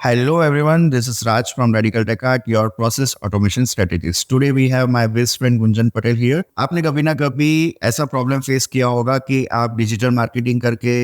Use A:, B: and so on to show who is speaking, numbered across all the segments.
A: Hello everyone, this is Raj from Radical Tech Art, your process automation strategist. Today we have my best friend Gunjan Patel here. आपने कभी ना कभी ऐसा problem face किया होगा कि आप डिजिटल मार्केटिंग करके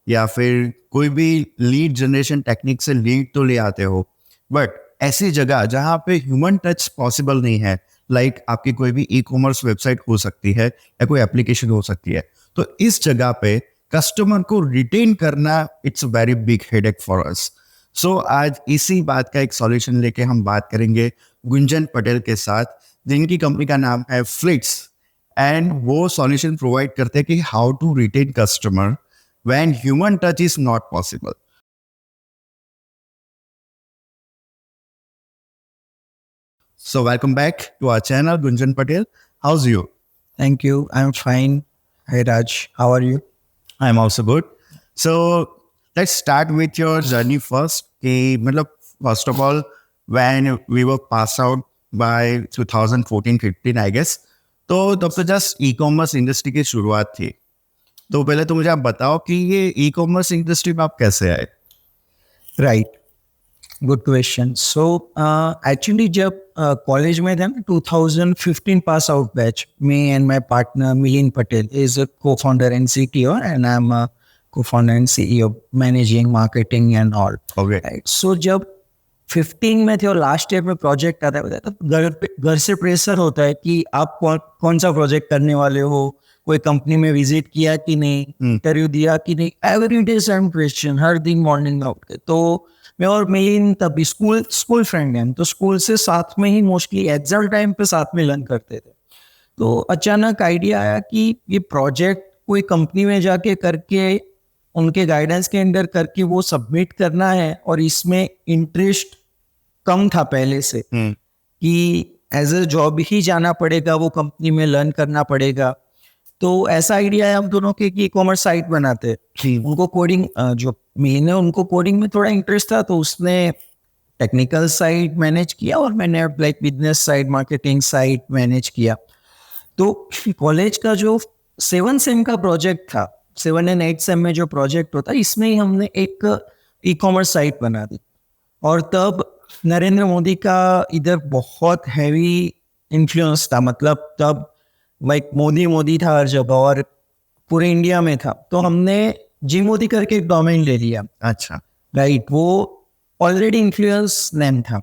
A: या फिर कोई भी लीड जनरेशन टेक्निक से लीड तो ले आते हो, बट ऐसी जगह जहाँ पे ह्यूमन टच पॉसिबल नहीं है, लाइक आपकी कोई भी ई कॉमर्स वेबसाइट हो सकती है या कोई एप्लीकेशन हो सकती है, तो इस जगह पे कस्टमर को रिटेन करना it's very big headache for us. So आज इसी बात का एक सॉल्यूशन लेके हम बात करेंगे गुंजन पटेल के साथ, जिनकी कंपनी का नाम है फ्लिट्स, एंड वो सॉल्यूशन प्रोवाइड करते हैं कि how to retain customer when human touch is not possible. So welcome back to our channel, Gunjan Patel. How's you?
B: Thank you. I'm fine. Hi Raj, how are you?
A: I'm also good. So let's start with your journey first. कि मतलब first of all, when we were passed out by 2014-15, I guess, तो तब तो just e commerce industry की शुरुआत थी. तो पहले तो मुझे आप बताओ कि ये ई कॉमर्स इंडस्ट्री में आप कैसे आए.
B: Right. Good question. So actually जब कॉलेज में थे ना 2015 pass out batch, me and my partner Milind Patel is a co-founder and CTO and I'm a co-founder and CEO managing marketing and all.
A: Okay.
B: Right. So जब 15 में थे और last year में project आता है तो घर से प्रेशर होता है कि आप कौन सा प्रोजेक्ट करने वाले हो, कोई कंपनी में विजिट किया कि नहीं, इंटरव्यू दिया कि नहीं, एवरी डे सेम क्वेश्चन, हर दिन मॉर्निंग में उठ के. तो मैं और मेरी तभी स्कूल फ्रेंड हैं, तो स्कूल से साथ में ही मोस्टली एग्जाम टाइम पे साथ में लर्न करते थे. तो अचानक आइडिया आया कि ये प्रोजेक्ट कोई कंपनी में जाके करके उनके गाइडेंस के अंदर करके वो सबमिट करना है, और इसमें इंटरेस्ट कम था पहले से कि एज ए जॉब ही जाना पड़ेगा, वो कंपनी में लर्न करना पड़ेगा. तो ऐसा आइडिया है हम दोनों के कि ई कॉमर्स साइट बनाते. उनको कोडिंग जो मैंने उनको कोडिंग में थोड़ा इंटरेस्ट था, तो उसने टेक्निकल साइड मैनेज किया और मैंने like business side, marketing side manage किया. तो कॉलेज का जो 7 सेम का प्रोजेक्ट था, 7 and 8 सेम में जो प्रोजेक्ट होता है, इसमें ही हमने एक ई कॉमर्स साइट बना दी. और तब नरेंद्र मोदी का इधर बहुत हैवी इन्फ्लुएंस था, मतलब तब लाइक मोदी था हर जगह और पूरे इंडिया में था. तो हमने जी मोदी करके एक डोमेन ले लिया.
A: अच्छा.
B: राइट. वो ऑलरेडी इन्फ्लुएंस नेम था.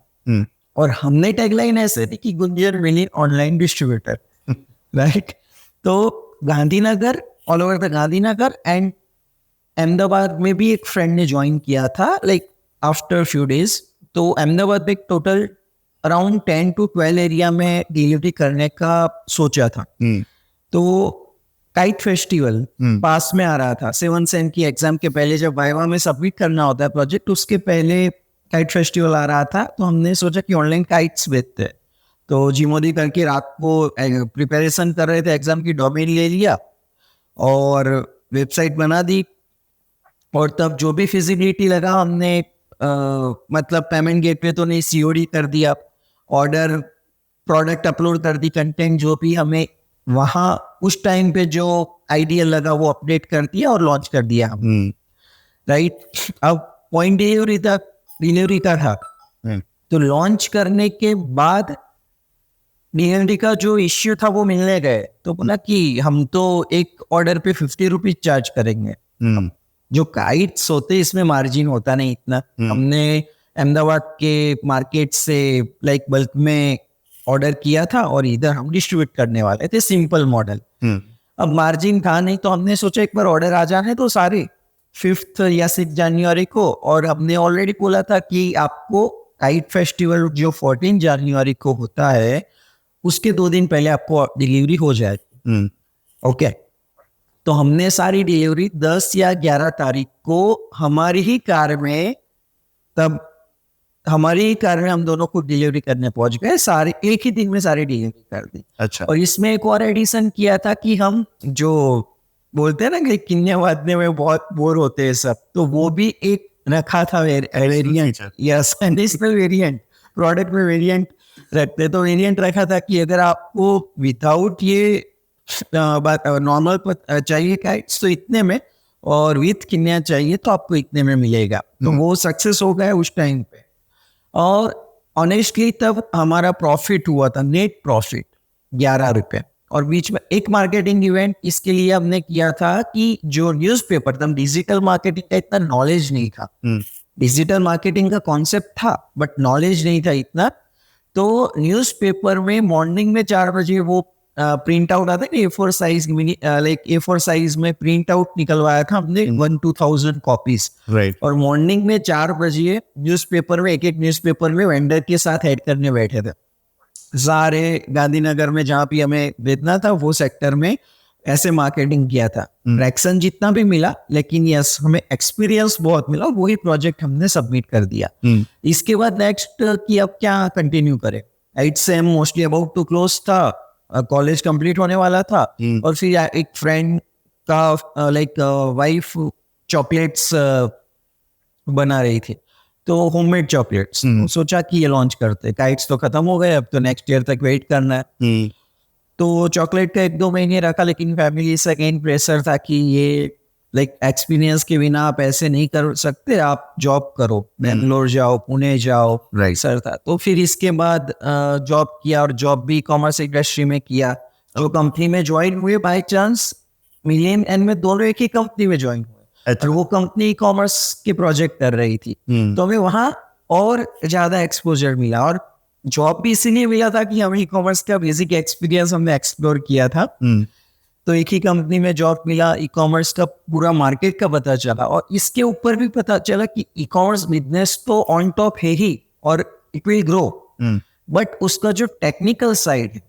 B: और हमने टैगलाइन ऐसे थी कि गुंजन मिली ऑनलाइन डिस्ट्रीब्यूटर. राइट. तो Gandhinagar, all over the Gandhinagar and Ahmedabad में भी एक फ्रेंड ने ज्वाइन किया था लाइक आफ्टर फ्यू डेज. तो अहमदाबाद में एक टोटल अराउंड 10 to 12 एरिया में डिलीवरी करने का सोचा था. तो काइट फेस्टिवल पास में आ रहा था. 7 सेम की एग्जाम के पहले जब वाइवा में सबमिट करना होता है प्रोजेक्ट, उसके पहले काइट फेस्टिवल आ रहा था. तो हमने सोचा कि ऑनलाइन काइट्स बेचते हैं. तो जी मोदी करके रात को प्रिपरेशन कर रहे थे, एग्जाम की डोमेन ले लिया और वेबसाइट बना दी. और तब जो भी फिजिबिलिटी लगा हमने मतलब पेमेंट गेटवे तो नहीं, सीओडी कर दिया, ऑर्डर, प्रोडक्ट अपलोड कर दी, कंटेंट जो भी हमें वहाँ उस टाइम पे जो आइडिया लगा वो अपडेट कर दिया और लॉन्च कर दिया हम. राइट. अब पॉइंट डिलीवरी का था. तो लॉन्च करने के बाद डिलीवरी का जो इश्यू था वो मिलने गए. तो बोला कि हम तो एक ऑर्डर पे 50 रुपीज चार्ज करेंगे. जो काइट्स होते इसमें मार्जिन होता नहीं इतना. हमने अहमदाबाद के मार्केट से लाइक बल्क में ऑर्डर किया था और इधर हम डिस्ट्रीब्यूट करने वाले थे, सिंपल मॉडल. अब मार्जिन था नहीं, तो हमने सोचा एक बार ऑर्डर आ जाने तो सारे 5th या 6 जनवरी को. और हमने ऑलरेडी बोला था कि आपको काइट फेस्टिवल जो 14 जनवरी को होता है उसके 2 दिन पहले आपको डिलीवरी हो जाएगी. ओके. तो हमने सारी डिलीवरी 10 या 11 तारीख को हमारी ही कार में हम दोनों को डिलीवरी करने पहुंच गए. सारे एक ही दिन में सारी डिलीवरी कर दी.
A: अच्छा. और
B: इसमें एक और एडिशन किया था कि हम जो बोलते हैं ना कि किन्ने बांधने में बहुत बोर होते हैं सब, तो वो भी एक रखा था variant. Yes, additional variant. Product में वेरिएंट रखते, तो वेरिएंट रखा था कि अगर आपको विदाउट ये नॉर्मल चाहिए काइट्स तो इतने में, और विथ किन्या चाहिए तो आपको इतने में मिलेगा. तो वो सक्सेस हो गया उस टाइम पे. और ऑनेस्टली तब हमारा प्रॉफिट हुआ था, नेट प्रॉफिट 11 रुपए। और बीच में एक मार्केटिंग इवेंट इसके लिए हमने किया था कि जो न्यूज़पेपर, तब डिजिटल मार्केटिंग का इतना नॉलेज नहीं था। डिजिटल मार्केटिंग का कॉन्सेप्ट था बट नॉलेज नहीं था इतना। तो न्यूज़पेपर में मॉर्निंग में 4 बजे वो प्रिंट आउट आता है, A4 size, like A4 size में प्रिंट आउट निकलवाया था हमने 1-2,000 कॉपीज।
A: राइट।
B: और मॉर्निंग में 4 बजे न्यूज़पेपर में, एक न्यूज़पेपर में वेंडर के साथ ऐड करने बैठे थे सारे गांधीनगर में, जहाँ भी हमें बेचना था वो सेक्टर में ऐसे मार्केटिंग किया था। ट्रैक्शन जितना भी मिला, लेकिन यस हमें एक्सपीरियंस बहुत मिला, वही प्रोजेक्ट हमने सबमिट कर दिया। इसके बाद नेक्स्ट कि अब क्या कंटिन्यू करें, 8 same mostly about to close था, कॉलेज कंप्लीट होने वाला था। और फिर एक फ्रेंड का लाइक वाइफ चॉकलेट्स बना रही थी, तो होममेड चॉकलेट्स, सोचा कि ये लॉन्च करते। काइट्स तो खत्म हो गए, अब तो नेक्स्ट ईयर तक वेट करना है। तो चॉकलेट का 1-2 महीने रखा, लेकिन फैमिली से अगेन प्रेशर था कि ये लाइक एक्सपीरियंस के बिना आप ऐसे नहीं कर सकते, आप जॉब करो, बेंगलोर जाओ, पुणे जाओ, सर था। तो फिर इसके बाद जॉब किया, और जॉब भी कॉमर्स इंडस्ट्री में किया। जो कंपनी में ज्वाइन हुए बाय चांस, मिलियन एंड में दोनों एक ही कंपनी में ज्वाइन हुए। और वो कंपनी कॉमर्स के प्रोजेक्ट कर रही थी, तो हमें वहाँ और ज्यादा एक्सपोजर मिला। और जॉब भी इसीलिए मिला था कि हमें ई कॉमर्स का बेसिक एक्सपीरियंस हमने एक्सप्लोर किया था। तो एक ही कंपनी में जॉब मिला, ई कॉमर्स का पूरा मार्केट का पता चला, और इसके ऊपर भी पता चला कि ई कॉमर्स बिजनेस तो ऑन टॉप है ही और इट विल ग्रो, बट उसका जो टेक्निकल साइड है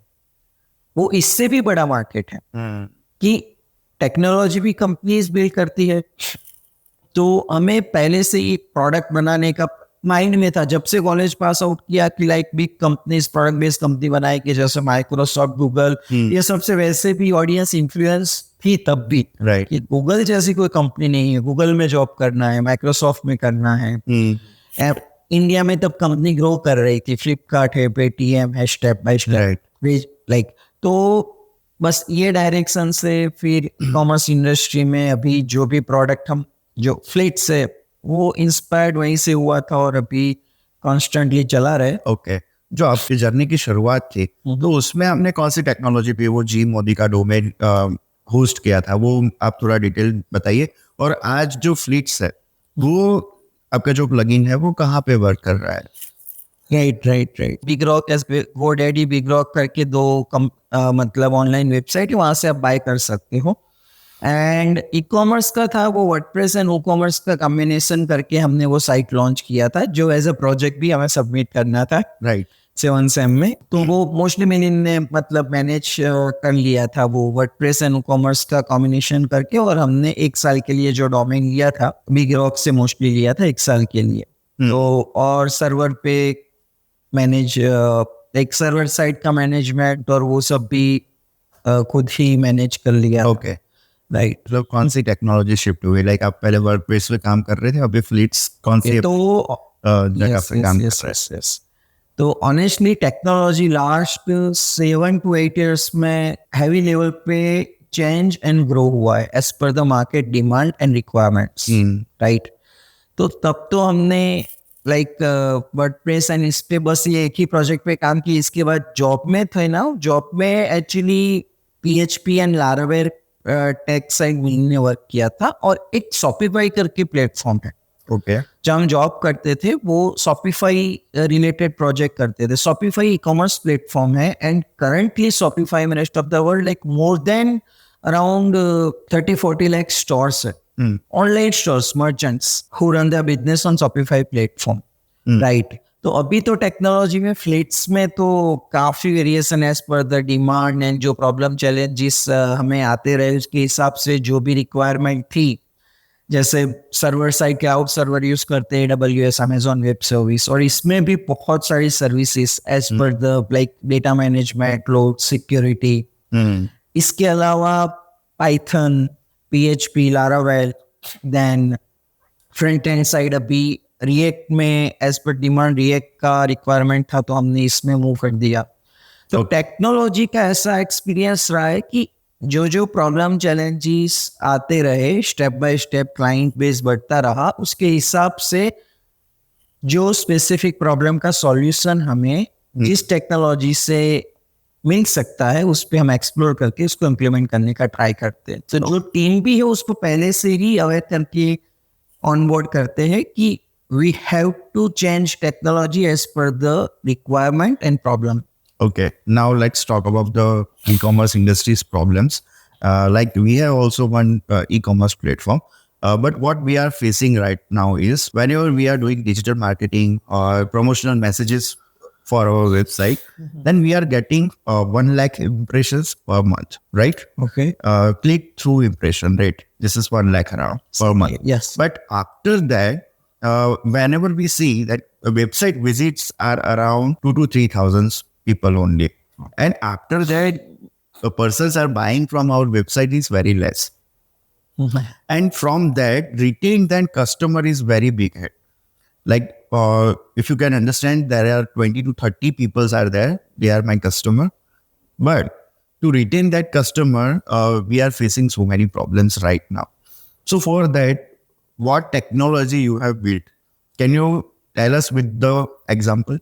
B: वो इससे भी बड़ा मार्केट है। कि टेक्नोलॉजी भी कंपनीज बिल्ड करती है, तो हमें पहले से ही प्रोडक्ट बनाने का माइंड में था जब से कॉलेज पास आउट किया कि like big companies product based company बनाए, कि जैसे माइक्रोसॉफ्ट, गूगल, ये सबसे वैसे भी ऑडियंस इन्फ्लुएंस थी तब भी,
A: राइट।
B: कि गूगल जैसी कोई कंपनी नहीं है, गूगल में जॉब करना है, माइक्रोसॉफ्ट में करना है। इंडिया में तब कंपनी ग्रो कर रही थी, फ्लिपकार्ट है, पेटीएम है, स्टेप बाय स्टेप, लाइक। तो बस ये डायरेक्शन से फिर कॉमर्स इंडस्ट्री में अभी जो भी प्रोडक्ट हम, जो फ्लिट्स है, वो इंस्पायर्ड वहीं से हुआ था और अभी कॉन्स्टेंटली चला रहे।
A: ओके। जो आपकी जर्नी की शुरुआत थी, तो उसमें आपने कौन सी टेक्नोलॉजी पे वो जी मोदी का डोमेन होस्ट किया था, वो आप थोड़ा डिटेल बताइए। और आज जो फ्लीट्स है, वो आपका जो प्लगइन है वो कहाँ पे वर्क कर रहा है?
B: Right. Big rock, GoDaddy, big rock करके 2 मतलब ऑनलाइन वेबसाइट है, वहां से आप बाय कर सकते हो। एंड ई कॉमर्स का था वो, वर्डप्रेस एंड ई कॉमर्स का कॉम्बिनेशन करके हमने वो साइट लॉन्च किया था, जो एज अ प्रोजेक्ट भी हमें सबमिट करना था,
A: राइट,
B: 7 सेम में। तो वो मोस्टली मैंने मतलब मैनेज कर लिया था, वो वर्डप्रेस एंड ई कॉमर्स का कॉम्बिनेशन करके। और हमने 1 साल के लिए जो डोमेन लिया था, बिग रॉक से मोस्टली लिया था 1 साल के लिए। तो और सर्वर पे मैनेज, एक सर्वर साइड का मैनेजमेंट और वो सब भी खुद ही मैनेज कर लिया।
A: Okay,
B: right.
A: मतलब कौन सी टेक्नोलॉजी शिफ्ट हुई? लाइक आप पहले वर्डप्रेस पे काम कर रहे थे, अभी फ्लीट्स कौन सी
B: तो
A: जगह पे काम कर रहे हैं?
B: तो honestly technology last 7 to 8 years में हैवी लेवल पे चेंज एंड ग्रो हुआ है as per the market demand and requirements, right. तो तब तो हमने लाइक वर्डप्रेस एंड इस पे बस ये एक ही प्रोजेक्ट पे काम किया। इसके बाद जॉब में थे ना, जॉब में actually PHP and Laravel tech side ने वर्क किया था, और एक शॉपिफाई करके प्लेटफॉर्म है,
A: ओके,
B: जहाँ हम जॉब करते थे, वो शॉपिफाई रिलेटेड प्रोजेक्ट करते थे। शॉपिफाई ई कॉमर्स प्लेटफॉर्म है, एंड करंटली शॉपिफाई में rest of the world like more than around 30-40 lakh stores है, online stores, merchants who run the business on Shopify platform, right. तो अभी तो टेक्नोलॉजी में fleets में तो काफी variation as per the demand and जो प्रॉब्लम चैलेंजेस हमें आते रहे, उसके हिसाब से जो भी रिक्वायरमेंट थी, जैसे server side cloud server use करते हैं, AWS, Amazon वेब सर्विस, और इसमें भी बहुत सारी services as per the like data management, cloud security. इसके अलावा Python, PHP, Laravel, then front end side अभी रिएक्ट में एज पर डिमांड रिएक्ट का रिक्वायरमेंट था, तो हमने इसमें मूव कर दिया। तो टेक्नोलॉजी का ऐसा एक्सपीरियंस रहा है कि जो जो प्रॉब्लम चैलेंजेस आते रहे, step by step client base बढ़ता रहा, उसके हिसाब से जो स्पेसिफिक प्रॉब्लम का सॉल्यूशन हमें जिस टेक्नोलॉजी से मिल सकता है उस पे हम एक्सप्लोर करके उसको इम्प्लीमेंट करने का ट्राई करते हैं। तो जो टीम भी है उसको पहले से ही अवेयर करके ऑनबोर्ड करते हैं कि we have to change technology as per the requirement and problem.
A: Okay, now let's talk about the e-commerce industry's problems. Like we have also one e-commerce platform, but what we are facing right now is whenever we are doing digital marketing or promotional messages for our website, then we are getting 1 lakh impressions per month, right?
B: Okay.
A: Click-through impression rate. This is 1 lakh around per month.
B: Yes.
A: But after that, whenever we see that website visits are around 2 to 3,000 people only, and after that the persons are buying from our website is very less, and from that retain that customer is very big hit. Like if you can understand, there are 20 to 30 people are there, they are my customer, but to retain that customer we are facing so many problems right now. So for that, what technology you have built, can you tell us with the example?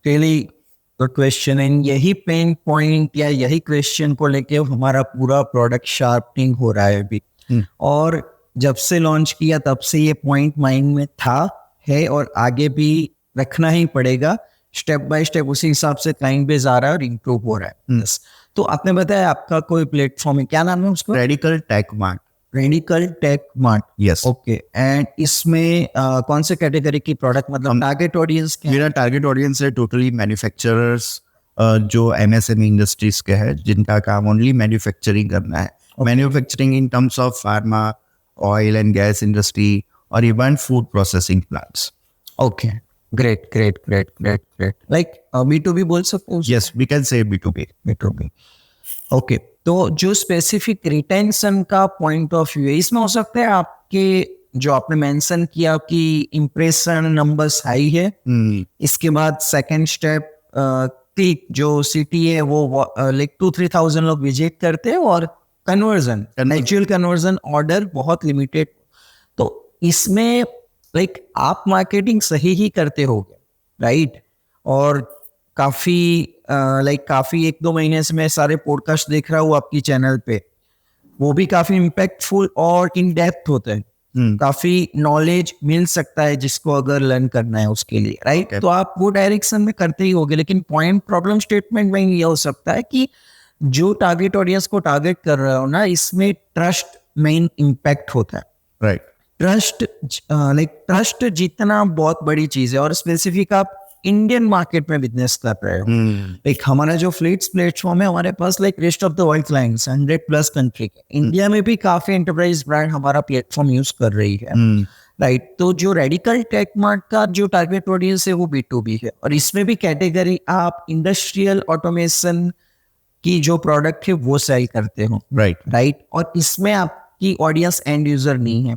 B: Really good question. And यही pain point या यही question को लेके हमारा पूरा product sharpening हो रहा है अभी। और जब से लॉन्च किया तब से ये पॉइंट माइंड में था है और आगे भी रखना ही पड़ेगा। स्टेप बाय स्टेप उसी हिसाब से क्लाइंट बेस आ रहा है और इम्प्रूव हो रहा है। तो आपने बताया आपका कोई प्लेटफॉर्म है, क्या नाम है उसका?
A: Radical tech mart.
B: Radical tech mart,
A: yes.
B: Okay. And इसमें कौन से कैटेगरी की प्रोडक्ट, मतलब टारगेट ऑडियंस?
A: मेरा टारगेट ऑडियंस है टोटली मैन्युफैक्चरर्स, जो एमएसएमई इंडस्ट्रीज के हैं, जिनका काम ओनली मैन्युफैक्चरिंग करना है। Manufacturing in terms of pharma, oil and gas industry और even food processing plants.
B: Okay, great great great great great. Like B2B बोल सकते हो?
A: यस, वी कैन से B2B।
B: ओके, तो जो स्पेसिफिक रिटेंशन का पॉइंट ऑफ व्यू है इसमें हो सकता है आपके जो आपने मेंशन किया कि इंप्रेशन नंबर्स हाई है, इसके बाद सेकंड स्टेप क्लिक जो सिटी है वो लाइक 2-3,000 लोग विजिट करते हैं और कन्वर्जन, एक्चुअल कन्वर्जन ऑर्डर बहुत लिमिटेड। तो इसमें लाइक आप मार्केटिंग सही ही करते होगे, राइट? और काफी 1-2 महीने से मैं सारे पॉडकास्ट देख रहा हूँ आपकी चैनल पे, वो भी काफी इम्पैक्टफुल और इन डेप्थ होते हैं। काफी नॉलेज मिल सकता है जिसको अगर लर्न करना है उसके लिए, राइट? तो आप वो डायरेक्शन में करते ही होगे, लेकिन पॉइंट प्रॉब्लम स्टेटमेंट में ये हो सकता है कि जो टारगेट ऑडियंस को टारगेट कर रहे हो ना, इसमें ट्रस्ट मेन इम्पैक्ट होता है,
A: राइट?
B: ट्रस्ट जितना बहुत बड़ी चीज है, और स्पेसिफिक आप इंडियन मार्केट में बिजनेस कर रहे हो। लाइक हमारा जो फ्लीट्स प्लेटफॉर्म है, हमारे पास like rest of the world clients 100+ country के, इंडिया में भी काफी एंटरप्राइज ब्रांड हमारा प्लेटफॉर्म यूज कर रही है, राइट? तो जो रेडिकल टेक मार्ट का जो टारगेट ऑडियंस है वो B2B है, और इसमें भी कैटेगरी आप इंडस्ट्रियल ऑटोमेशन की जो प्रोडक्ट है वो सेल करते हो, राइट? और इसमें आपकी ऑडियंस एंड यूजर नहीं है।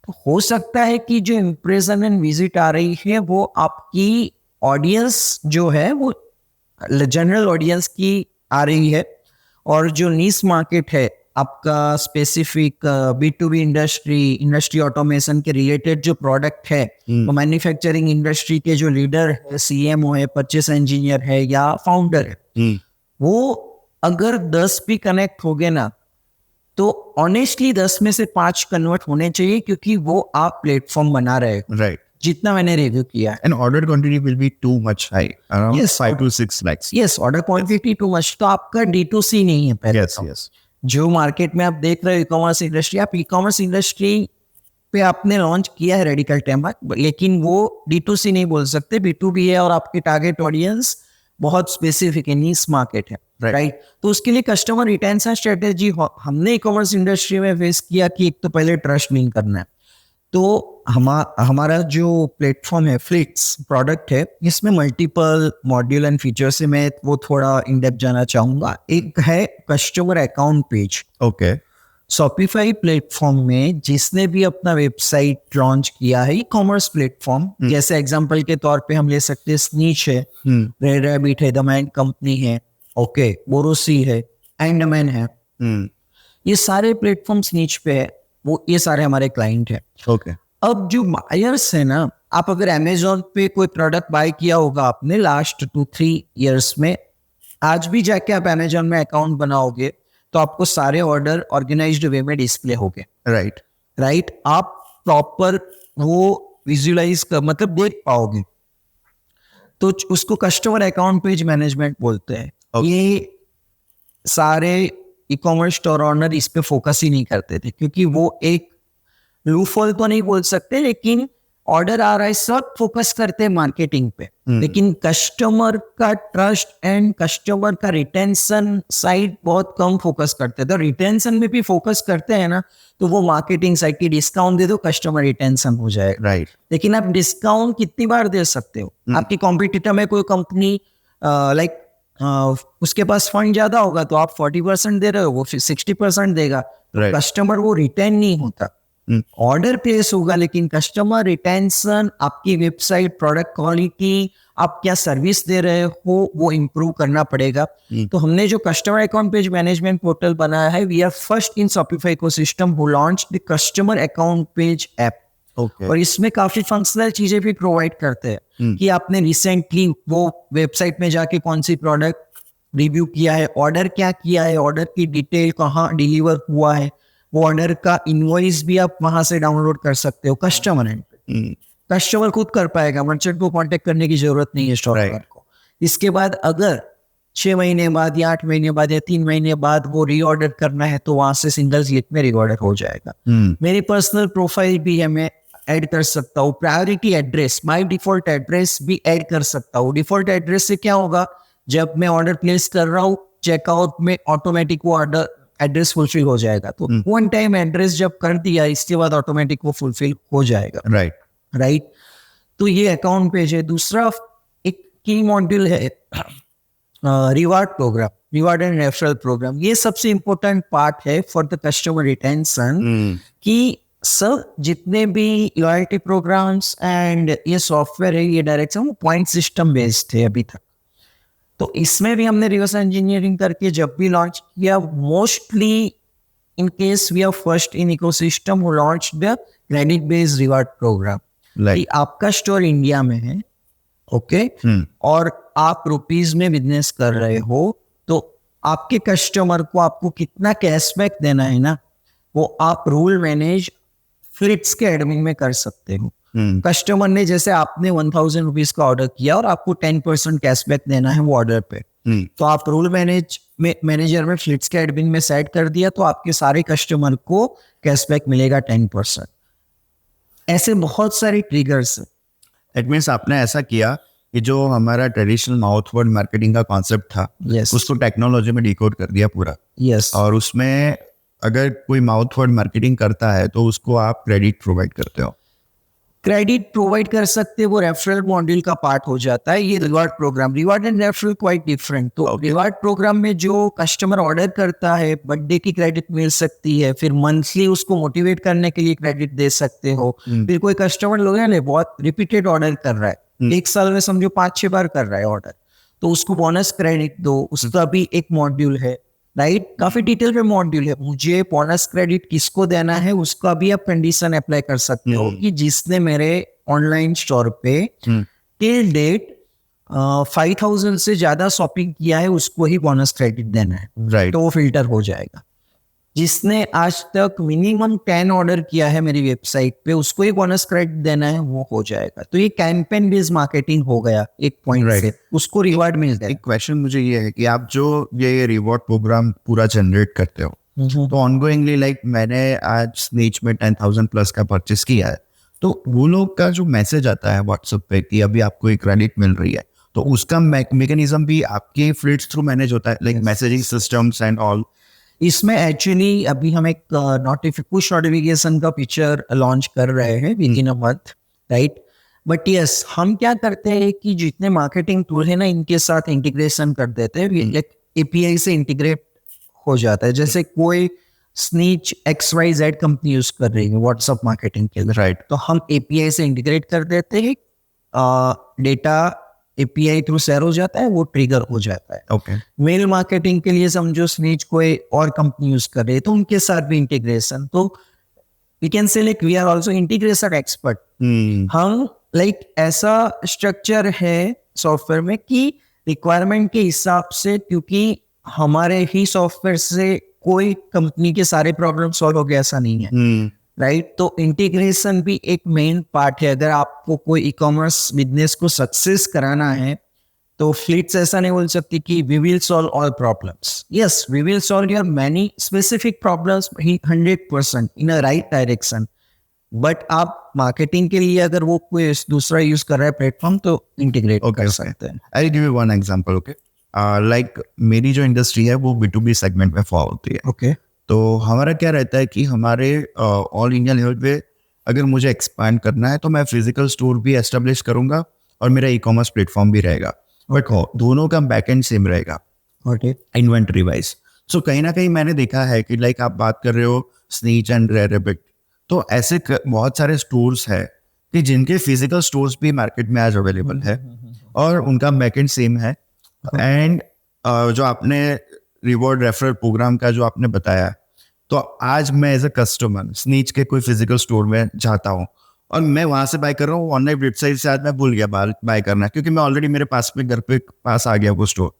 B: तो हो सकता है कि जो इंप्रेशन एंड विजिट आ रही है वो आपकी ऑडियंस जो है वो जनरल ऑडियंस की आ रही है, और जो नीश मार्केट है आपका स्पेसिफिक B2B इंडस्ट्री ऑटोमेशन के रिलेटेड जो प्रोडक्ट है, वो मैन्युफैक्चरिंग इंडस्ट्री के जो लीडर है, CMO है, परचेस इंजीनियर है या फाउंडर है, वो अगर 10 भी कनेक्ट हो गए ना, तो ऑनेस्टली 10 में से 5 कन्वर्ट होने चाहिए, क्योंकि वो आप प्लेटफॉर्म बना रहे हो,
A: राइट?
B: जितना मैंने रिव्यू किया है।
A: And order quantity will be too much high, around 5 to 6 lakhs.
B: Yes, order quantity too much। तो आपका D2C नहीं है पहले।
A: Yes.
B: जो मार्केट में आप देख रहे हो ई-कॉमर्स इंडस्ट्री, आप ई-कॉमर्स इंडस्ट्री पे आपने लॉन्च किया है रेडिकल टेक मार्ट, लेकिन वो D2C नहीं बोल सकते, B2B है, और आपकी टारगेट ऑडियंस बहुत स्पेसिफिक है, नीश मार्केट है, राइट? तो उसके लिए कस्टमर रिटेंशन स्ट्रेटेजी हमने ई-कॉमर्स इंडस्ट्री में फेस किया कि एक तो पहले ट्रस्ट नहीं करना है। तो हमारा जो प्लेटफॉर्म है, फ्लिट्स प्रोडक्ट है, इसमें मल्टीपल मॉड्यूल एंड फीचर से मैं वो थोड़ा इन डेप्थ जाना चाहूंगा। एक है customer account page.
A: Okay.
B: Shopify platform में जिसने भी अपना वेबसाइट लॉन्च किया है, ई कॉमर्स प्लेटफॉर्म, जैसे एग्जांपल के तौर पे हम ले सकते हैं स्नीच है, रेड रैबिट है, द मैन कंपनी है, ओके, बोरोसी है, एंडमैन है, ये सारे प्लेटफॉर्म स्नीच पे है, वो ये सारे हमारे क्लाइंट है।
A: ओके।
B: अब जो बायर्स है ना, आप अगर अमेजोन पे कोई प्रोडक्ट बाय किया होगा आपने लास्ट 2-3 इयर्स में, आज भी जाके आप अमेजोन में अकाउंट बनाओगे तो आपको सारे ऑर्डर ऑर्गेनाइज्ड वे में डिस्प्ले होंगे, राइट। आप प्रॉपर वो विजुअलाइज कर मतलब देख पाओगे, तो उसको कस्टमर अकाउंट पेज मैनेजमेंट बोलते हैं। ये सारे ई कॉमर्स स्टोर ओनर इस पे फोकस ही नहीं करते थे, क्योंकि वो एक लूफॉल तो नहीं बोल सकते, लेकिन ऑर्डर आ रहा है सब फोकस करते हैं मार्केटिंग पे, लेकिन कस्टमर का ट्रस्ट एंड कस्टमर का रिटेंशन साइड बहुत कम फोकस करते हैं। तो रिटेंशन में भी फोकस करते हैं ना, तो वो मार्केटिंग साइड की डिस्काउंट दे दो, कस्टमर रिटेंशन हो जाएगा,
A: राइट।
B: लेकिन आप डिस्काउंट कितनी बार दे सकते हो? आपकी कॉम्पिटिटर में कोई कंपनी उसके पास फंड ज्यादा होगा तो आप 40% दे रहे हो, वो 60% देगा, तो कस्टमर वो रिटेन नहीं होता। ऑर्डर प्लेस होगा लेकिन कस्टमर रिटेंशन, आपकी वेबसाइट प्रोडक्ट क्वालिटी, आप क्या सर्विस दे रहे हो वो इम्प्रूव करना पड़ेगा। तो हमने जो customer account page management portal बनाया है, we are first in Shopify ecosystem who launch the customer account page app. और इसमें काफी फंक्शनल चीजें भी प्रोवाइड करते हैं कि आपने रिसेंटली वो वेबसाइट में जाके कौन सी प्रोडक्ट रिव्यू किया है, ऑर्डर क्या किया है, ऑर्डर की डिटेल कहाँ डिलीवर हुआ है, वो ऑर्डर का इनवॉइस भी आप वहां से डाउनलोड कर सकते हो कस्टमर एंड पे। कस्टमर खुद कर पाएगा, मर्चेंट को कांटेक्ट करने की जरूरत नहीं है स्टोर ओनर को। इसके बाद अगर 6 महीने बाद या 8 महीने बाद या 3 महीने बाद वो रीऑर्डर करना है तो वहां से सिंगल क्लिक में रीऑर्डर हो जाएगा। मेरी पर्सनल प्रोफाइल भी है, मैं ऐड कर सकता हूँ। Priority address, my default address भी ऐड कर सकता हूँ। डिफॉल्ट एड्रेस से क्या होगा, जब मैं ऑर्डर प्लेस कर रहा हूँ चेकआउट में ऑटोमेटिक वो ऑर्डर एड्रेस फुलफिल हो जाएगा। तो वन टाइम एड्रेस जब कर दिया इसके बाद ऑटोमेटिक वो फुलफिल हो जाएगा, राइट। तो ये अकाउंट पेज है। दूसरा एक की मॉड्यूल है reward program, reward and referral program. ये सबसे इंपॉर्टेंट पार्ट है फॉर द कस्टमर रिटेंशन, कि सब जितने भी लॉयल्टी प्रोग्राम्स एंड ये सॉफ्टवेयर है ये डायरेक्ट पॉइंट सिस्टम बेस्ड है अभी तक। तो इसमें भी हमने रिवर्स इंजीनियरिंग करके जब भी लॉन्च किया, mostly in case we are first in ecosystem who launch the credit based reward program. आपका स्टोर इंडिया में है, ओके, और आप रुपीज में बिजनेस कर रहे हो, तो आपके कस्टमर को आपको कितना कैशबैक देना है ना, वो आप रूल मैनेज फ्लिट्स के एडमिन में कर सकते हो। कस्टमर ने जैसे आपने 1000 रुपीज का ऑर्डर किया और आपको 10% कैशबैक देना है वो ऑर्डर पे, तो आप रूल मैनेजर में फ्लिट्स के एडमिन में सेट कर दिया तो आपके सारे कस्टमर को कैशबैक मिलेगा 10%। ऐसे बहुत सारे ट्रिगर्स।
A: दैट मीन्स आपने ऐसा किया कि जो हमारा ट्रेडिशनल माउथवर्ड मार्केटिंग का कॉन्सेप्ट था, उसको टेक्नोलॉजी में डिकोड कर दिया पूरा। और उसमें अगर कोई माउथवर्ड मार्केटिंग करता है तो उसको आप क्रेडिट प्रोवाइड करते हो।
B: क्रेडिट प्रोवाइड कर सकते हैं, वो रेफरल मॉड्यूल का पार्ट हो जाता है। ये reward program, reward and referral quite different. तो रिवार्ड प्रोग्राम में जो कस्टमर ऑर्डर करता है बर्थडे की क्रेडिट मिल सकती है, फिर मंथली उसको मोटिवेट करने के लिए क्रेडिट दे सकते हो। फिर कोई कस्टमर लोग है बहुत रिपीटेड ऑर्डर कर रहा है, एक साल में समझो 5-6 बार कर रहा है ऑर्डर, तो उसको बोनस क्रेडिट दो, उसका भी एक मॉड्यूल है, राइट। काफी डिटेल में मॉड्यूल है। मुझे बोनस क्रेडिट किसको देना है उसका भी आप कंडीशन अप्लाई कर सकते हो कि जिसने मेरे ऑनलाइन स्टोर पे टिल डेट 5000 से ज्यादा शॉपिंग किया है उसको ही बोनस क्रेडिट देना है,
A: राइट।
B: तो वो फिल्टर हो जाएगा। जिसने आज तक मिनिमम 10 ऑर्डर किया है मेरी वेबसाइट पे उसको ही बोनस क्रेडिट देना है, वो हो जाएगा। तो ये कैंपेन बेस्ड मार्केटिंग हो गया एक पॉइंट से, उसको रिवार्ड मिलता है।
A: एक क्वेश्चन मुझे ये है कि आप जो ये रिवॉर्ड प्रोग्राम पूरा जनरेट करते हो, तो ऑनगोइंगली लाइक मैंने आज स्नीच में 10,000 प्लस का परचेस किया है, तो वो लोग का जो मैसेज आता है व्हाट्सएप पे कि अभी आपको एक क्रेडिट मिल रही है, तो उसका मैकेनिज्म भी आपके फ्लिट्स थ्रू मैनेज होता है, like messaging systems and all.
B: इसमें एक्चुअली अभी हम एक पुश नोटिफिकेशन का फीचर लॉन्च कर रहे हैं with in a month, right. But yes, हम क्या करते हैं कि जितने मार्केटिंग टूल है ना इनके साथ इंटीग्रेशन कर देते हैं, एपीआई से इंटीग्रेट हो जाता है। जैसे कोई स्नीच XYZ कंपनी यूज कर रही है व्हाट्सएप मार्केटिंग के लिए, राइट, तो हम एपीआई से इंटीग्रेट कर देते हैं, डेटा एपीआई थ्रू शेयर हो जाता है, वो ट्रिगर हो जाता है।
A: ओके।
B: मेल मार्केटिंग के लिए समझो स्नीच कोई और कंपनी यूज कर रही है तो उनके साथ भी इंटीग्रेशन। तो we can say like we are also integration expert. हम लाइक ऐसा स्ट्रक्चर है सॉफ्टवेयर में कि रिक्वायरमेंट के हिसाब से, क्योंकि हमारे ही सॉफ्टवेयर से कोई कंपनी के सारे प्रॉब्लम सॉल्व हो गए ऐसा नहीं है, राइट? तो इंटीग्रेशन भी एक मेन पार्ट है। अगर आपको कोई ई कॉमर्स बिजनेस को सक्सेस कराना है तो फ्लीट्स ऐसा नहीं बोल सकती कि we will solve all problems. Yes, we will solve your many specific problems 100% in a right direction, but आप मार्केटिंग के लिए अगर वो कोई दूसरा यूज कर रहा है प्लेटफॉर्म तो इंटीग्रेट कर सकते हैं।
A: I give you one example, okay? Like मेरी जो इंडस्ट्री है वो B2B सेगमेंट में फॉल होती है।
B: ओके,
A: तो हमारा क्या रहता है कि हमारे ऑल इंडिया लेवल पे अगर मुझे एक्सपैंड करना है तो मैं फिजिकल स्टोर भी एस्टेब्लिश करूंगा और मेरा ई कॉमर्स प्लेटफॉर्म भी रहेगा, बट दोनों का बैकएंड सेम रहेगा इन्वेंटरी वाइज। सो कहीं ना कहीं मैंने देखा है कि लाइक आप बात कर रहे हो स्नीच एंड रेयर रैबिट, तो ऐसे बहुत सारे स्टोर्स है कि जिनके फिजिकल स्टोर्स भी मार्केट में आज अवेलेबल है और उनका बैकएंड सेम है। एंड जो आपने रिवॉर्ड रेफरल प्रोग्राम का जो आपने बताया, तो आज मैं एज अ कस्टमर स्नीच के कोई फिजिकल स्टोर में जाता हूँ और मैं वहां से बाय कर रहा हूँ, ऑनलाइन वेबसाइट से आज मैं भूल गया बाय करना, क्योंकि मैं ऑलरेडी मेरे पास में घर पे पास आ गया वो स्टोर।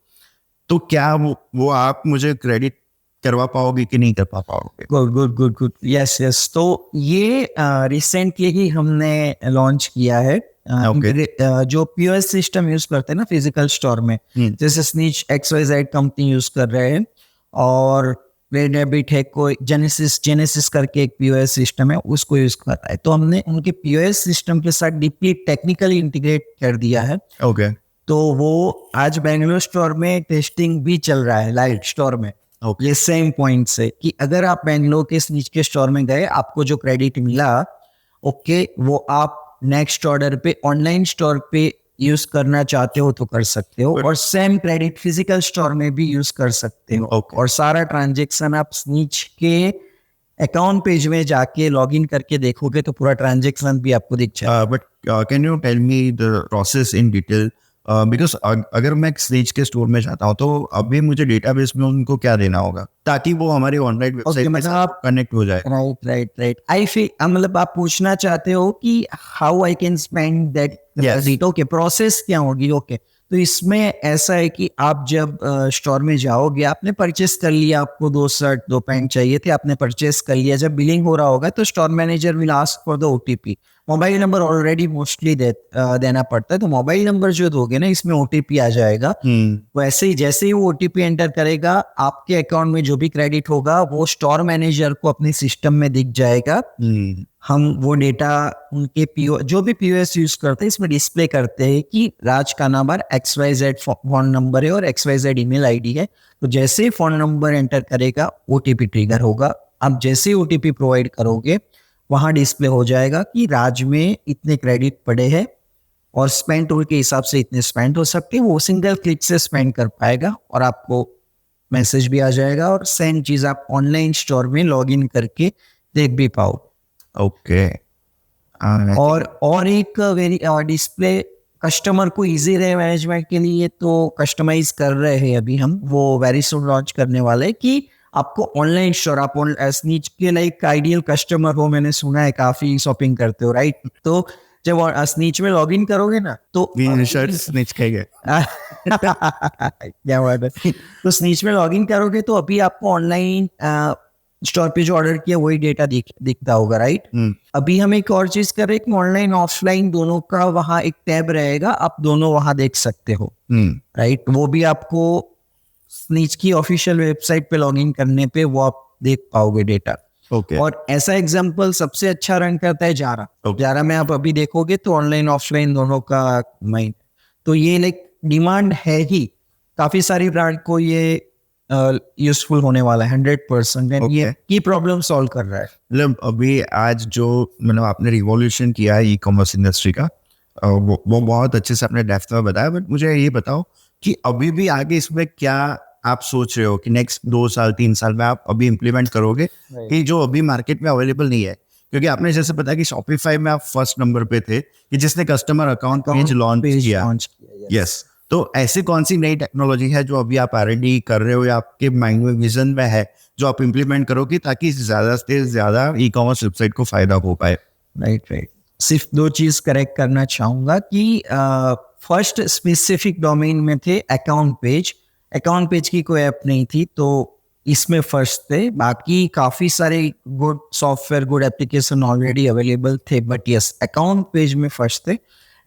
A: तो क्या वो आप मुझे क्रेडिट करवा पाओगे कि नहीं कर पाओगे?
B: Good good good good, yes yes. तो ये रिसेंटली ही हमने लॉन्च किया है। जो पीओएस सिस्टम यूज करते हैं ना फिजिकल स्टोर में, जैसे स्नीच XYZ कंपनी यूज कर रहे हैं, और रेड रैबिट है, कोई जेनेसिस करके एक पीओएस सिस्टम है उसको यूज कर रहा है। तो हमने उनके पीओएस सिस्टम के साथ डीपली टेक्निकली इंटीग्रेट कर दिया है।
A: ओके,
B: तो वो आज बेंगलोर स्टोर में टेस्टिंग भी चल रहा है लाइव स्टोर में। ये सेम पॉइंट से कि अगर आप बेंगलोर के स्नीच के स्टोर में गए, आपको जो क्रेडिट मिला, ओके, वो आप नेक्स्ट ऑर्डर पे ऑनलाइन स्टोर पे यूज करना चाहते हो तो कर सकते हो, और सेम क्रेडिट फिजिकल स्टोर में भी यूज कर सकते हो। और सारा ट्रांजेक्शन आप स्नीच के अकाउंट पेज में जाके लॉगिन करके देखोगे तो पूरा ट्रांजेक्शन भी आपको दिख जाएगा।
A: But can you tell me the process in detail? Because अगर मैं स्नीच के स्टोर में जाता हूँ तो अभी मुझे डेटाबेस में उनको क्या देना होगा ताकि वो हमारी ऑनलाइन वेबसाइट में आप कनेक्ट हो जाए?
B: राइट। आई फील, मतलब आप पूछना चाहते हो कि how I can spend that credit, okay, process क्या होगी? ओके, तो इसमें ऐसा है कि आप जब स्टोर में जाओगे, आपने परचेस कर लिया, आपको 2 शर्ट 2 पैंट चाहिए थे, आपने परचेस कर लिया, जब बिलिंग हो रहा होगा तो store manager will ask for the OTP. Mobile number already mostly देना पड़ता है, तो मोबाइल नंबर जो दोगे ना, इसमें ओटीपी आ जाएगा। वैसे ही जैसे ही वो ओटीपी एंटर करेगा, आपके अकाउंट में जो भी क्रेडिट होगा वो स्टोर मैनेजर को अपने सिस्टम में दिख जाएगा। हम वो डेटा उनके जो भी पीओएस यूज करते हैं इसमें डिस्प्ले करते हैं कि राज का नंबर XYZ फोन नंबर है और XYZ ईमेल आईडी है। तो जैसे ही फोन नंबर एंटर करेगा ओटीपी ट्रिगर होगा। आप जैसे ही ओटीपी प्रोवाइड करोगे वहां डिस्प्ले हो जाएगा कि राज में इतने क्रेडिट पड़े हैं और स्पेंड टूल के हिसाब से इतने स्पेंड हो सकते हैं। वो सिंगल क्लिक से स्पेंड कर पाएगा और आपको मैसेज भी आ जाएगा, और सेम चीज आप ऑनलाइन स्टोर में लॉग इन करके देख भी पाओ।
A: ओके,
B: और एक वेरी डिस्प्ले कस्टमर को इजी रहे मैनेजमेंट के लिए, तो कस्टमाइज कर रहे हैं अभी हम, वो वेरी सून लॉन्च करने वाले हैं कि आपको ऑनलाइन स्टोर, आप स्नीच के लाइक आइडियल कस्टमर हो, मैंने सुना है काफी शॉपिंग करते हो, राइट? तो जब स्नीच में लॉगिन करोगे ना तो
A: शर्ट स्नीच खाएंगे
B: क्या बात है। तो स्नीच में लॉगिन करोगे तो अभी आपको ऑनलाइन स्टोर पे जो ऑर्डर किया वही डेटा दिखता होगा, राइट? अभी हम एक और चीज कर रहे हैं कि ऑनलाइन ऑफलाइन दोनों का वहां एक टैब रहेगा, आप दोनों वहां देख सकते हो, राइट? वो भी आपको स्नीच की ऑफिशियल वेबसाइट पे लॉगिन करने पे वो आप देख पाओगे डेटा। और ऐसा एग्जांपल सबसे अच्छा रन करता है जारा में आप अभी देखोगे तो ऑनलाइन ऑफलाइन दोनों का माइंड। तो ये लाइक डिमांड है ही, काफी सारी ब्रांड को ये यूजफुल होने वाला है 100%। ये की प्रॉब्लम सॉल्व कर रहा है।
A: मतलब अभी आज जो मतलब आपने रिवॉल्यूशन किया है ई कॉमर्स इंडस्ट्री का, वो बहुत अच्छे से आपने डेप्थ में बताया। बट मुझे ये बताओ कि अभी भी आगे इसमें क्या आप सोच रहे हो कि नेक्स्ट 2 साल 3 साल में आप अभी इम्प्लीमेंट करोगे कि जो अभी मार्केट में अवेलेबल नहीं है? क्योंकि आपने जैसे बताया कि शॉपिफाई में आप फर्स्ट नंबर पे थे कि जिसने कस्टमर अकाउंट पेज लॉन्च किया। यस, तो ऐसी कौन सी नई टेक्नोलॉजी है जो अभी आप R&D कर रहे हो या आपके माइंड में विजन में है जो आप इम्प्लीमेंट करोगे ताकि ज्यादा से ज्यादा ई कॉमर्स वेबसाइट को फायदा हो पाए?
B: राइट। सिर्फ 2 चीज करेक्ट करना चाहूंगा कि फर्स्ट स्पेसिफिक डोमेन में थे अकाउंट पेज की कोई ऐप नहीं थी, तो इसमें फर्स्ट थे। बाकी काफी सारे good software, good application already available थे, बट यस अकाउंट पेज में फर्स्ट थे।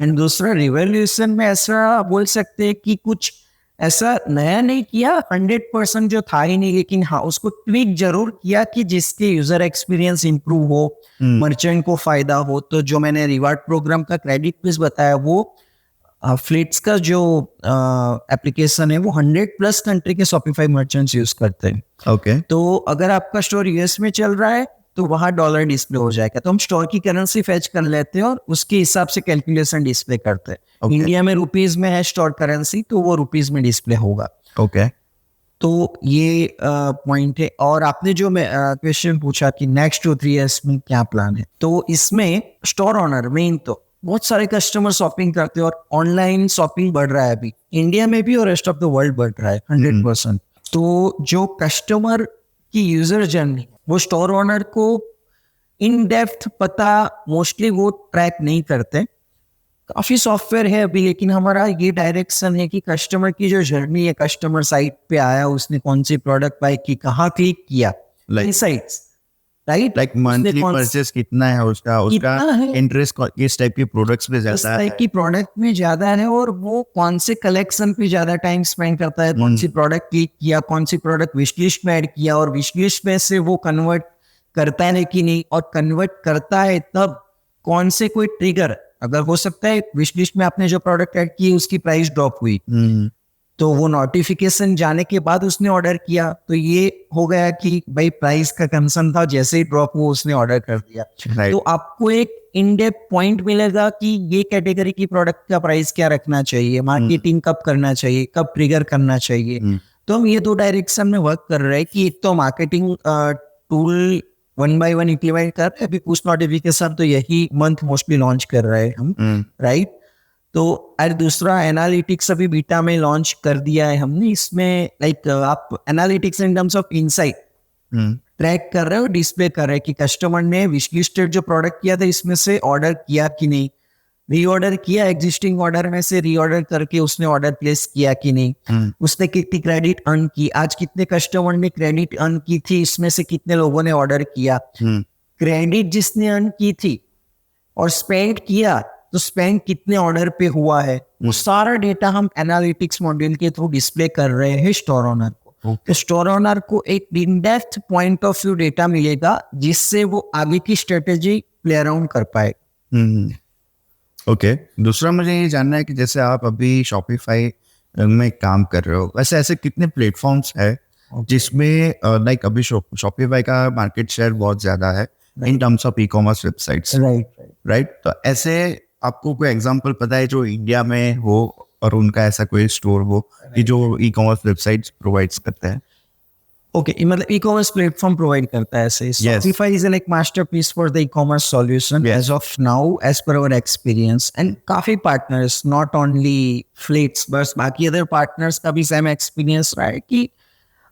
B: एंड दूसरा, रिवोल्यूशन में ऐसा बोल सकते हैं कि कुछ ऐसा नया नहीं किया, 100% जो था ही नहीं, लेकिन हाँ उसको ट्वीक जरूर किया कि जिसके यूजर एक्सपीरियंस इंप्रूव हो, मर्चेंट को फायदा हो। तो जो मैंने रिवार्ड प्रोग्राम का क्रेडिट बेस बताया, वो फ्लिट्स का जो एप्लीकेशन है वो 100+ कंट्री के शॉपिफाई मर्चेंट्स यूज करते हैं।
A: ओके
B: तो अगर आपका स्टोर यूएस में चल रहा है तो वहाँ डॉलर डिस्प्ले हो जाएगा, तो हम स्टोर की करेंसी फेच कर लेते हैं और उसके हिसाब से कैलकुलेशन डिस्प्ले करते हैं।
A: Okay.
B: इंडिया में रुपीज में है स्टोर करेंसी, तो वो रुपीज में डिस्प्ले होगा।
A: ओके
B: तो ये पॉइंट है। और आपने जो क्वेश्चन पूछा कि नेक्स्ट 2-3 इयर्स में क्या प्लान है, तो इसमें स्टोर ऑनर मेन, तो बहुत सारे कस्टमर शॉपिंग करते हैं और ऑनलाइन शॉपिंग बढ़ रहा है अभी इंडिया में भी और रेस्ट ऑफ द वर्ल्ड बढ़ रहा है 100%। तो जो कस्टमर की यूजर जर्नी, वो स्टोर ओनर को इन डेप्थ पता मोस्टली वो ट्रैक नहीं करते। काफी सॉफ्टवेयर है अभी, लेकिन हमारा ये डायरेक्शन है कि कस्टमर की जो जर्नी है, कस्टमर साइट पे आया, उसने कौन सी प्रोडक्ट बाय की, कहाँ क्लिक किया, insights, right,
A: like monthly purchase कितना है उसका इंटरेस्ट किस टाइप की प्रोडक्ट्स पे ज्यादा है,
B: की प्रोडक्ट में ज्यादा है, और वो कौन से कलेक्शन पे ज्यादा टाइम स्पेंड करता है, कौन सी प्रोडक्ट क्लिक किया, कौन सी प्रोडक्ट विश लिस्ट में ऐड किया, और विश लिस्ट में से वो कन्वर्ट करता है कि नहीं, और कन्वर्ट करता है तब कौन से कोई ट्रिगर, अगर हो सकता है विश लिस्ट में आपने जो प्रोडक्ट ऐड की उसकी प्राइस ड्रॉप हुई, तो वो नोटिफिकेशन जाने के बाद उसने ऑर्डर किया, तो ये हो गया कि भाई प्राइस का कंसर्न था, जैसे ही ड्रॉप हुआ उसने ऑर्डर कर दिया। तो आपको एक इन डेप्थ पॉइंट मिलेगा कि ये कैटेगरी की प्रोडक्ट का प्राइस क्या रखना चाहिए, मार्केटिंग कब करना चाहिए, कब ट्रिगर करना चाहिए। तो हम ये 2 डायरेक्शन में वर्क कर रहे हैं कि एक तो मार्केटिंग टूल 1 by 1 इम्प्लीमेंट कर रहे हैं, अभी पुश नोटिफिकेशन तो यही मंथ मोस्टली लॉन्च कर रहे हैं हम, राइट। तो और दूसरा एनालिटिक्स अभी बीटा में लॉन्च कर दिया है हमने। इसमें लाइक आप analytics in terms of insight track कर रहे हो, डिस्प्ले कर रहे हैं कि कस्टमर ने विश लिस्टेड जो प्रोडक्ट किया था इसमें से ऑर्डर किया कि नहीं, रीऑर्डर किया, एग्जिस्टिंग ऑर्डर में से रीऑर्डर करके उसने ऑर्डर प्लेस किया कि नहीं, उसने कितनी क्रेडिट अर्न की, आज कितने कस्टमर ने क्रेडिट अर्न की थी, इसमें से कितने लोगों ने ऑर्डर किया, क्रेडिट जिसने अर्न की थी और स्पेंड किया तो स्पेंड कितने ऑर्डर पे हुआ है, वो सारा डेटा हम एनालिटिक्स मॉड्यूल के थ्रू डिस्प्ले कर रहे हैं स्टोर ओनर को। तो स्टोर ओनर को एक in depth point of view data मिलेगा जिससे वो आगे की स्ट्रेटेजी प्ले अराउंड कर पाए।
A: ओके दूसरा मुझे ये जानना है कि जैसे आप अभी शॉपिफाई में काम कर रहे हो, वैसे ऐसे कितने प्लेटफॉर्म्स है जिसमें लाइक अभी शॉपिफाई का मार्केट शेयर बहुत ज्यादा है in terms of ecommerce websites, right. तो ऐसे आपको कोई एग्जांपल पता है जो इंडिया में हो और उनका ऐसा कोई स्टोर हो कि जो ई-कॉमर्स वेबसाइट्स प्रोवाइड्स करते हैं?
B: ओके, मतलब ई-कॉमर्स प्लेटफॉर्म प्रोवाइड करता है ऐसे। Shopify is like masterpiece for the e-commerce solution as of now, as per our experience, and काफी partners, not only Flits, बस बाकी अदर partners का भी सेम एक्सपीरियंस रहा है कि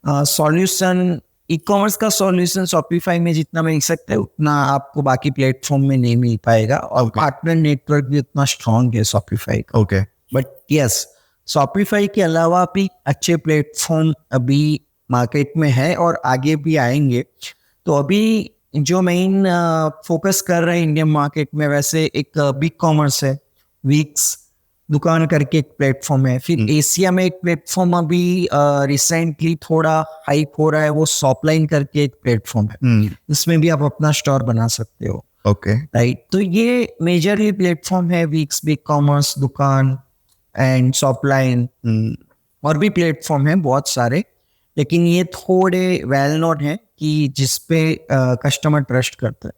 B: सॉल्यूशन, ई-कॉमर्स का सॉल्यूशन शॉपिफाई में जितना मिल सकता है उतना आपको बाकी प्लेटफॉर्म में नहीं मिल पाएगा, और पार्टनर नेटवर्क भी उतना स्ट्रॉन्ग है शॉपिफाई का।
A: ओके,
B: बट यस, शॉपिफाई के अलावा भी अच्छे प्लेटफॉर्म अभी मार्केट में है और आगे भी आएंगे। तो अभी जो मेन फोकस कर रहे हैं इंडियन मार्केट में, वैसे एक बिग कॉमर्स है, वीक्स दुकान करके एक प्लेटफॉर्म है। फिर एशिया में एक प्लेटफॉर्म अभी रिसेंटली थोड़ा हाइप हो रहा है, वो शॉपलाइन करके एक प्लेटफॉर्म है, इसमें भी आप अपना स्टोर बना सकते हो।
A: Okay,
B: right. तो ये मेजरली प्लेटफॉर्म है, वीक्स, बिग कॉमर्स, दुकान एंड शॉपलाइन। और भी प्लेटफॉर्म है बहुत सारे, लेकिन ये थोड़े वेल नोन है कि जिसपे कस्टमर ट्रस्ट करता है।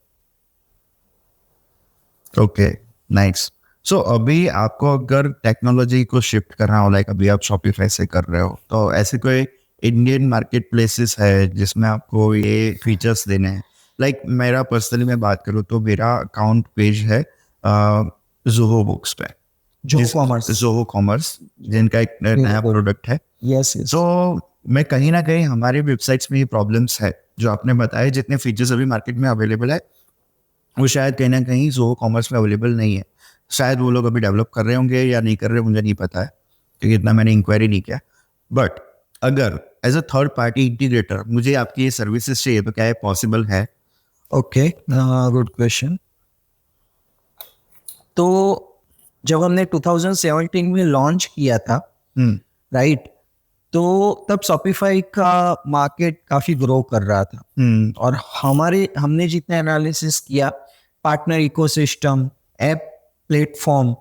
A: Okay, nice. सो अभी आपको अगर टेक्नोलॉजी को शिफ्ट करना हो, लाइक अभी आप शॉपिफाई से कर रहे हो, तो ऐसे कोई इंडियन मार्केट प्लेसेस है जिसमें आपको ये फीचर्स देने हैं? लाइक मेरा पर्सनली मैं बात करूँ तो मेरा अकाउंट पेज है ज़ोहो बुक्स पे, ज़ोहो कॉमर्स, जिनका एक नया प्रोडक्ट है।
B: यस।
A: तो मैं कहीं ना कहीं हमारी वेबसाइट्स में ये प्रॉब्लम्स है जो आपने बताया, जितने फीचर्स अभी मार्केट में अवेलेबल है वो शायद कहीं ना कहीं ज़ोहो कॉमर्स में अवेलेबल नहीं है। शायद वो लोग अभी डेवलप कर रहे होंगे या नहीं कर रहे, मुझे नहीं पता है क्योंकि इतना मैंने इंक्वायरी नहीं किया। बट अगर as a third party integrator मुझे आपकी ये सर्विसेज चाहिए तो क्या ये पॉसिबल है?
B: Okay, good question. तो जब हमने 2017 में लॉन्च किया था, राइट, तो तब शॉपिफाई का मार्केट काफी ग्रो कर रहा था। और हमने जितने एनालिसिस किया, partner ecosystem, app platform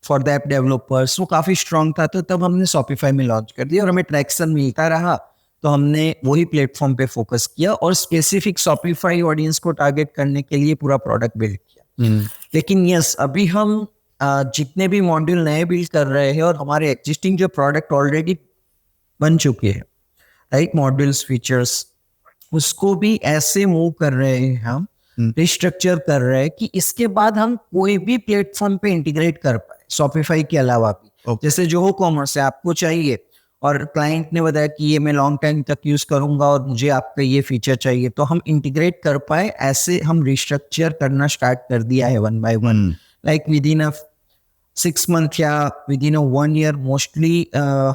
B: for the app developers, वो काफी स्ट्रांग था। तो तब हमने शॉपिफाई में लॉन्च कर दिया और हमें ट्रैक्शन मिलता रहा, तो हमने वही प्लेटफॉर्म पे फोकस किया और स्पेसिफिक शॉपिफाई ऑडियंस को टारगेट करने के लिए पूरा प्रोडक्ट बिल्ड किया। लेकिन यस, अभी हम जितने भी मॉड्यूल नए बिल्ड कर रहे हैं और हमारे एग्जिस्टिंग जो प्रोडक्ट ऑलरेडी बन चुके हैं, राइट, मॉड्यूल्स, फीचर्स, उसको भी ऐसे मूव कर रहे हैं, हम रिस्ट्रक्चर कर रहे हैं कि इसके बाद हम कोई भी प्लेटफॉर्म पे इंटीग्रेट कर पाए शॉपिफाई के अलावा भी। जैसे जोहो कॉमर्स है, आपको चाहिए और क्लाइंट ने बताया कि ये मैं लॉन्ग टाइम तक यूज करूंगा और मुझे आपका ये फीचर चाहिए, तो हम इंटीग्रेट कर पाए। ऐसे हम रिस्ट्रक्चर करना स्टार्ट कर दिया है one by one, like within a 6 month या within a 1 year mostly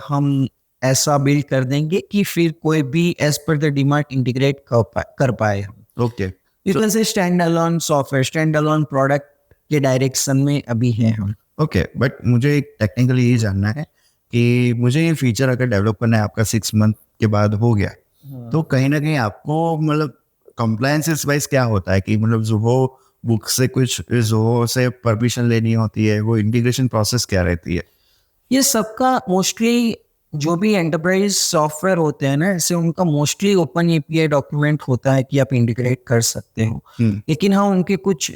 B: हम ऐसा बिल्ड कर देंगे कि फिर कोई भी as per the demand integrate कर पाए हम।
A: Okay,
B: you can say stand alone software, stand alone product के डायरेक्शन में अभी हैं हम।
A: ओके, बट मुझे एक टेक्निकली ये जानना है कि मुझे ये फीचर अगर डेवलप करना है, आपका 6 मंथ के बाद हो गया, तो कहीं ना कहीं आपको मतलब कंप्लायंसेस वाइज क्या होता है कि मतलब जोहो बुक से कुछ जोहो से परमिशन लेनी होती है, वो इंटीग्रेशन प्रोसेस क्या रहती है?
B: ये सबका मोस्टली जो भी एंटरप्राइज सॉफ्टवेयर होते हैं ना, ऐसे उनका मोस्टली ओपन एपीआई डॉक्यूमेंट होता है कि आप इंटीग्रेट कर सकते हो। लेकिन हाँ, उनके कुछ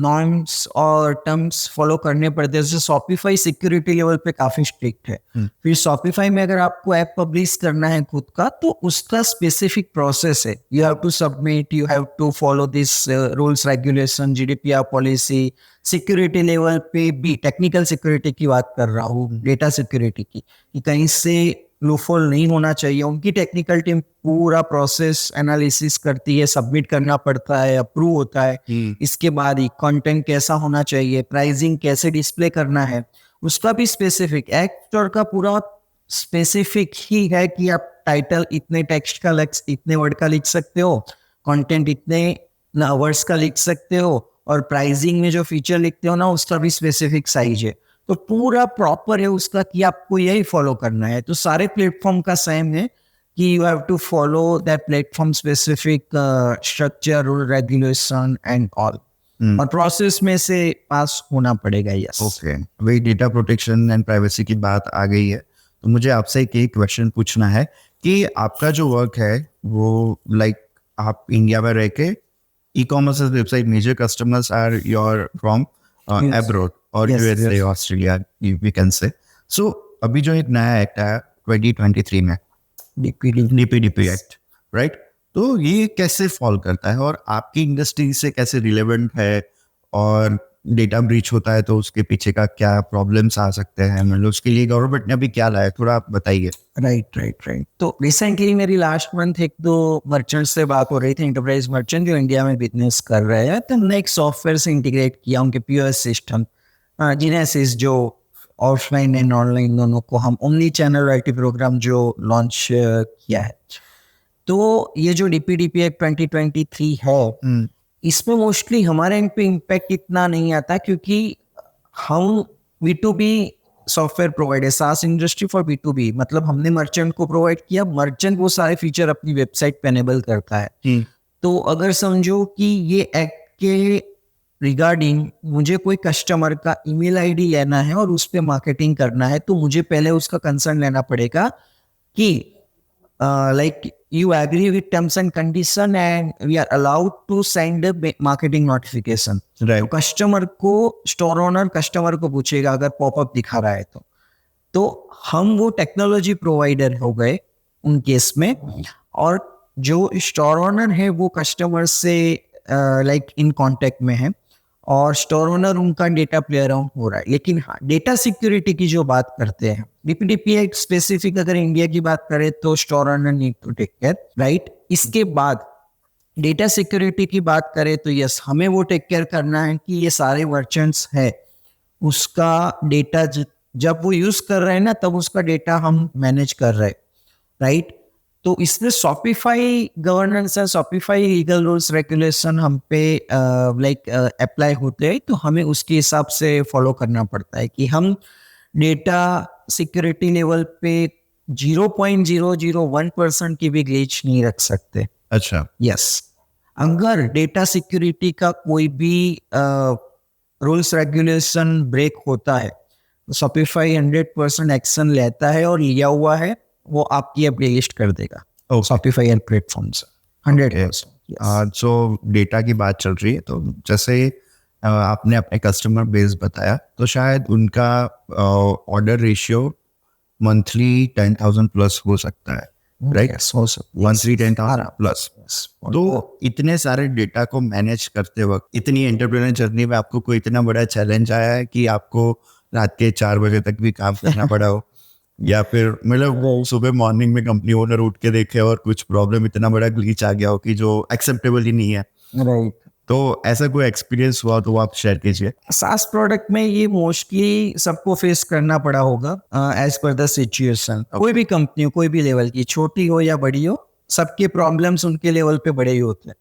B: नॉर्म्स और टर्म्स फॉलो करने पड़ते हैं। जैसे शॉपिफाई सिक्योरिटी लेवल पे काफी स्ट्रिक्ट है। फिर शॉपिफाई में अगर आपको ऐप पब्लिश करना है खुद का, तो उसका स्पेसिफिक प्रोसेस है। You have to submit, you have to follow this rules, regulation, GDPR policy. Security level पे भी, टेक्निकल सिक्योरिटी की बात कर रहा हूँ, डेटा सिक्योरिटी की, कि कहीं से लूफॉल नहीं होना चाहिए। उनकी टेक्निकल टीम पूरा प्रोसेस एनालिसिस करती है, सबमिट करना पड़ता है, अप्रूव होता है। इसके बाद ही कंटेंट कैसा होना चाहिए, प्राइसिंग कैसे डिस्प्ले करना है, उसका भी स्पेसिफिक। एक्टर का पूरा स्पेसिफिक ही है कि आप टाइटल इतने टेक्स्ट का इतने वर्ड का लिख सकते हो, कंटेंट इतने वर्ड्स का लिख सकते हो, और प्राइसिंग में जो फीचर लिखते हो ना, उसका भी स्पेसिफिक साइज है। तो पूरा प्रॉपर है उसका कि आपको यही फॉलो करना है। तो सारे प्लेटफॉर्म का सेम है कि you have to follow that platform specific structure, rule, regulation and all, और प्रोसेस में से पास होना पड़ेगा। यस,
A: ओके, वही डेटा प्रोटेक्शन एंड प्राइवेसी की बात आ गई है, तो मुझे आपसे एक क्वेश्चन पूछना है कि आपका जो वर्क है वो लाइक आप इंडिया में रह के e-commerce website, major customers are your from abroad और USA, Australia, we can say. So अभी जो एक नया एक्ट आया 2023 में, डीपीडीपी एक्ट, राइट, तो ये कैसे फॉल करता है और आपकी इंडस्ट्री से कैसे रिलेवेंट है, और डेटा ब्रीच होता है तो उसके पीछे का क्या प्रॉब्लम्स आ सकते हैं, मतलब उसके लिए गवर्नमेंट ने अभी क्या लाया, थोड़ा आप बताइए।
B: राइट। तो रिसेंटली मेरी लास्ट मंथ 1-2 मर्चेंट से बात हो रही थी, एंटरप्राइज मर्चेंट जो इंडिया में बिजनेस कर रहे हैं। तो हमने एक सॉफ्टवेयर से इंटीग्रेट किया उनके पीओएस सिस्टम, जिनेसिस, जो ऑफलाइन एंड ऑनलाइन दोनों को हम ओमनी चैनल रॉयल्टी प्रोग्राम जो लॉन्च किया है। तो ये जो डीपीडीपी एक्ट 2023 है, इसमें मोस्टली हमारे एंड पे इम्पैक्ट इतना नहीं आता, क्योंकि हम B2B सॉफ्टवेयर प्रोवाइडर, सास इंडस्ट्री फॉर B2B, मतलब हमने मर्चेंट को प्रोवाइड किया, मर्चेंट वो सारे फीचर अपनी वेबसाइट पे एनेबल करता है। तो अगर समझो कि ये एक्ट के रिगार्डिंग मुझे कोई कस्टमर का ईमेल आईडी लेना है और उस पर मार्केटिंग करना है, तो मुझे पहले उसका कंसर्न लेना पड़ेगा कि like you agree with terms and condition and we are allowed to send a marketing notification.
A: Right.
B: तो कस्टमर को, स्टोर ओनर कस्टमर को पूछेगा अगर पॉपअप दिखा रहा है तो हम वो टेक्नोलॉजी प्रोवाइडर हो गए उन केस में, और जो स्टोर ओनर है वो कस्टमर से लाइक इन कांटेक्ट में है, और स्टोर ओनर उनका डेटा प्ले अराउंड हो रहा है। लेकिन हाँ, डेटा सिक्योरिटी की जो बात करते हैं, डीपीडीपी एक स्पेसिफिक अगर इंडिया की बात करें तो store owner need to take care, right. इसके बाद डेटा सिक्योरिटी की बात करें तो यस, हमें वो टेक केयर करना है कि ये सारे वर्चन्स है उसका डेटा जब वो यूज कर रहे हैं ना, तब उसका डेटा हम मैनेज कर रहे हैं, राइट। तो इसमें शॉपिफाई गवर्नेंस है, शॉपिफाई लीगल रूल्स रेगुलेशन हम पे लाइक अप्लाई होते हैं, तो हमें उसके हिसाब से फॉलो करना पड़ता है कि हम डेटा सिक्योरिटी लेवल पे 0.001% की भी ग्लिच नहीं रख सकते।
A: अच्छा,
B: यस, अगर डेटा सिक्योरिटी का कोई भी रूल्स रेगुलेशन ब्रेक होता है तो शॉपिफाई 100% एक्शन लेता है, और लिया हुआ है वो आपकी अब लिस्ट कर देगा शॉपिफाई एंड प्लेटफॉर्म से 100%।
A: जो डेटा की बात चल रही है, तो जैसे आपने अपने कस्टमर बेस बताया, तो शायद उनका ऑर्डर रेशियो मंथली 10,000 प्लस हो सकता है, राइट? Monthly 10,000 plus. तो इतने सारे डेटा को मैनेज करते वक्त, इतनी एंटरप्रेन्योर जर्नी में आपको कोई इतना बड़ा चैलेंज आया है कि आपको रात के 4 बजे तक भी काम करना पड़ा हो, या फिर मतलब वो सुबह मॉर्निंग में कंपनी ओनर उठ के देखे और कुछ प्रॉब्लम इतना बड़ा ग्लिच आ गया हो कि जो एक्सेप्टेबल ही नहीं है,
B: राइट?
A: तो ऐसा कोई एक्सपीरियंस हुआ तो आप शेयर कीजिए।
B: सास प्रोडक्ट में ये मोस्टली सबको फेस करना पड़ा होगा एज पर द सिचुएशन। कोई भी कंपनी हो, कोई भी लेवल की, छोटी हो या बड़ी हो, सबके प्रॉब्लम्स उनके लेवल पे बड़े ही होते हैं,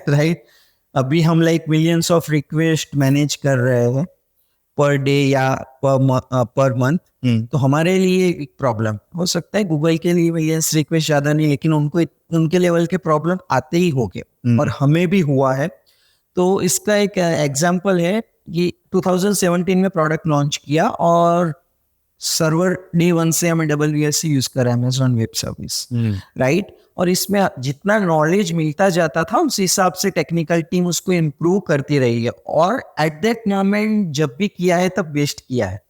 B: राइट। अभी हम like millions of request manage कर रहे हैं पर डे या पर मंथ, तो हमारे लिए एक प्रॉब्लम हो सकता है। गूगल के लिए मिलियंस रिक्वेस्ट ज़्यादा नहीं, लेकिन उनको उनके लेवल के प्रॉब्लम आते ही होंगे, और हमें भी हुआ है। तो इसका एक एग्जांपल है कि 2017 में प्रोडक्ट लॉन्च किया, और सर्वर डे 1 से हमें AWS यूज करा, अमेजॉन वेब सर्विस, राइट। और इसमें जितना नॉलेज मिलता जाता था उस हिसाब से टेक्निकल टीम उसको इम्प्रूव करती रही है, और एट दैट मोमेंट जब भी किया है तब बेस्ट किया है,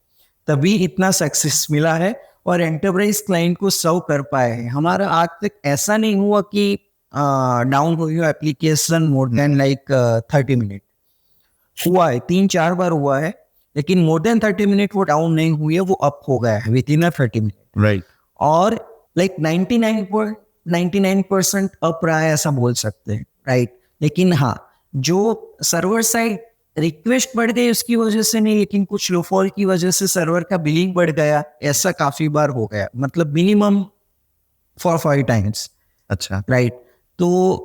B: तभी इतना सक्सेस मिला है और एंटरप्राइज क्लाइंट को सर्व कर पाए हैं। हमारा आज तक ऐसा नहीं हुआ कि डाउन हो गया application more than like 30 minute. हुआ है, 3-4 बार हुआ है, लेकिन मोर देन 30 मिनट वो डाउन नहीं हुई है, वो अप हो गया है विद इन 30 मिनट,
A: राइट।
B: और लाइक 99% अप रहा है ऐसा बोल सकते हैं, राइट। लेकिन हाँ, जो सर्वर साइड रिक्वेस्ट बढ़ गई उसकी वजह से नहीं, लेकिन कुछ लोफॉल की वजह से सर्वर का बिलिंग बढ़ गया, ऐसा काफी बार हो गया, मतलब मिनिमम 4-5 टाइम्स।
A: अच्छा,
B: राइट। तो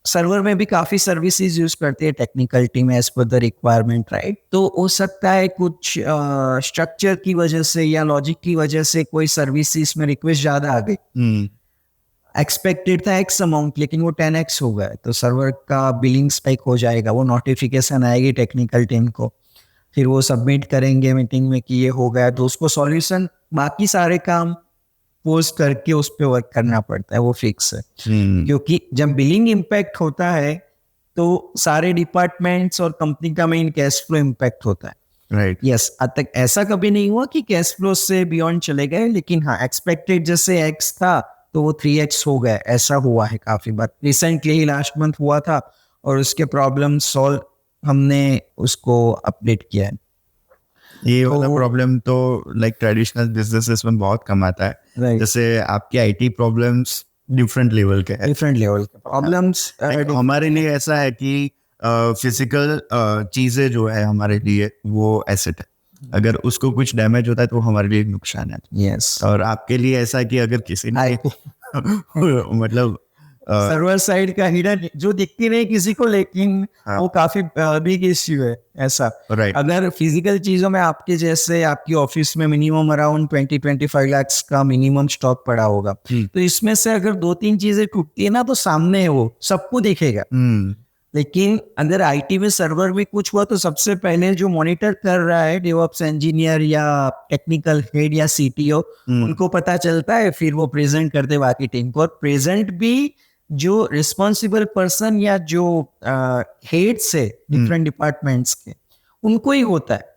B: सर्वर में भी काफी सर्विसेज यूज करते हैं technical team as per the requirement, right. तो हो सकता है कुछ स्ट्रक्चर की वजह से या लॉजिक की वजह से कोई सर्विसेज में रिक्वेस्ट ज्यादा आ गई, एक्सपेक्टेड था X अमाउंट, लेकिन वो 10x हो गया, तो सर्वर का बिलिंग स्पाइक हो जाएगा, वो नोटिफिकेशन आएगी टेक्निकल टीम को, फिर वो सबमिट करेंगे मीटिंग में कि ये हो गया, तो उसको सॉल्यूशन बाकी सारे काम पोस्ट करके उस पर वर्क करना पड़ता है, वो फिक्स है। क्योंकि जब बिलिंग इम्पैक्ट होता है तो सारे डिपार्टमेंट्स और कंपनी का मेन कैश फ्लो इम्पैक्ट होता है,
A: राइट।
B: यस। आज तक ऐसा कभी नहीं हुआ कि कैश फ्लो से बियॉन्ड चले गए, लेकिन हाँ, एक्सपेक्टेड जैसे X था तो वो 3x हो गया, ऐसा हुआ है काफी बार। रिसेंटली ही लास्ट मंथ हुआ था, और उसके प्रॉब्लम सॉल्व हमने उसको अपडेट किया है।
A: ये वाला प्रॉब्लम तो लाइक ट्रेडिशनल बिजनेसेस में बहुत कम आता है,
B: Right.
A: जैसे आपकी आईटी प्रॉब्लम्स डिफरेंट लेवल के हैं,
B: डिफरेंट लेवल के प्रॉब्लम्स।
A: हमारे लिए ऐसा है कि फिजिकल चीजें जो है हमारे लिए वो एसेट है, अगर उसको कुछ डैमेज होता है तो हमारे लिए नुकसान है।
B: यस।
A: और आपके लिए ऐसा है कि अगर किसी ने मतलब
B: सर्वर साइड का हिडन जो दिखती नहीं किसी को, लेकिन
A: हाँ।
B: वो काफी बिग इश्यू है ऐसा।
A: Right.
B: अगर फिजिकल चीजों में आपके जैसे आपकी ऑफिस में मिनिमम अराउंड 20-25 लाख का मिनिमम स्टॉक पड़ा होगा, तो इसमें से अगर 2-3 चीजें टूटती है ना, तो सामने है वो सबको दिखेगा। लेकिन अगर आईटी में सर्वर में कुछ हुआ तो सबसे पहले जो मॉनिटर कर रहा है डेवऑप्स इंजीनियर या टेक्निकल हेड या सीटीओ, उनको पता चलता है, फिर वो प्रेजेंट करते बाकी टीम को, और प्रेजेंट भी जो रिस्पॉन्सिबल पर्सन या जो हेड्स है डिफरेंट डिपार्टमेंट्स के, उनको ही होता है।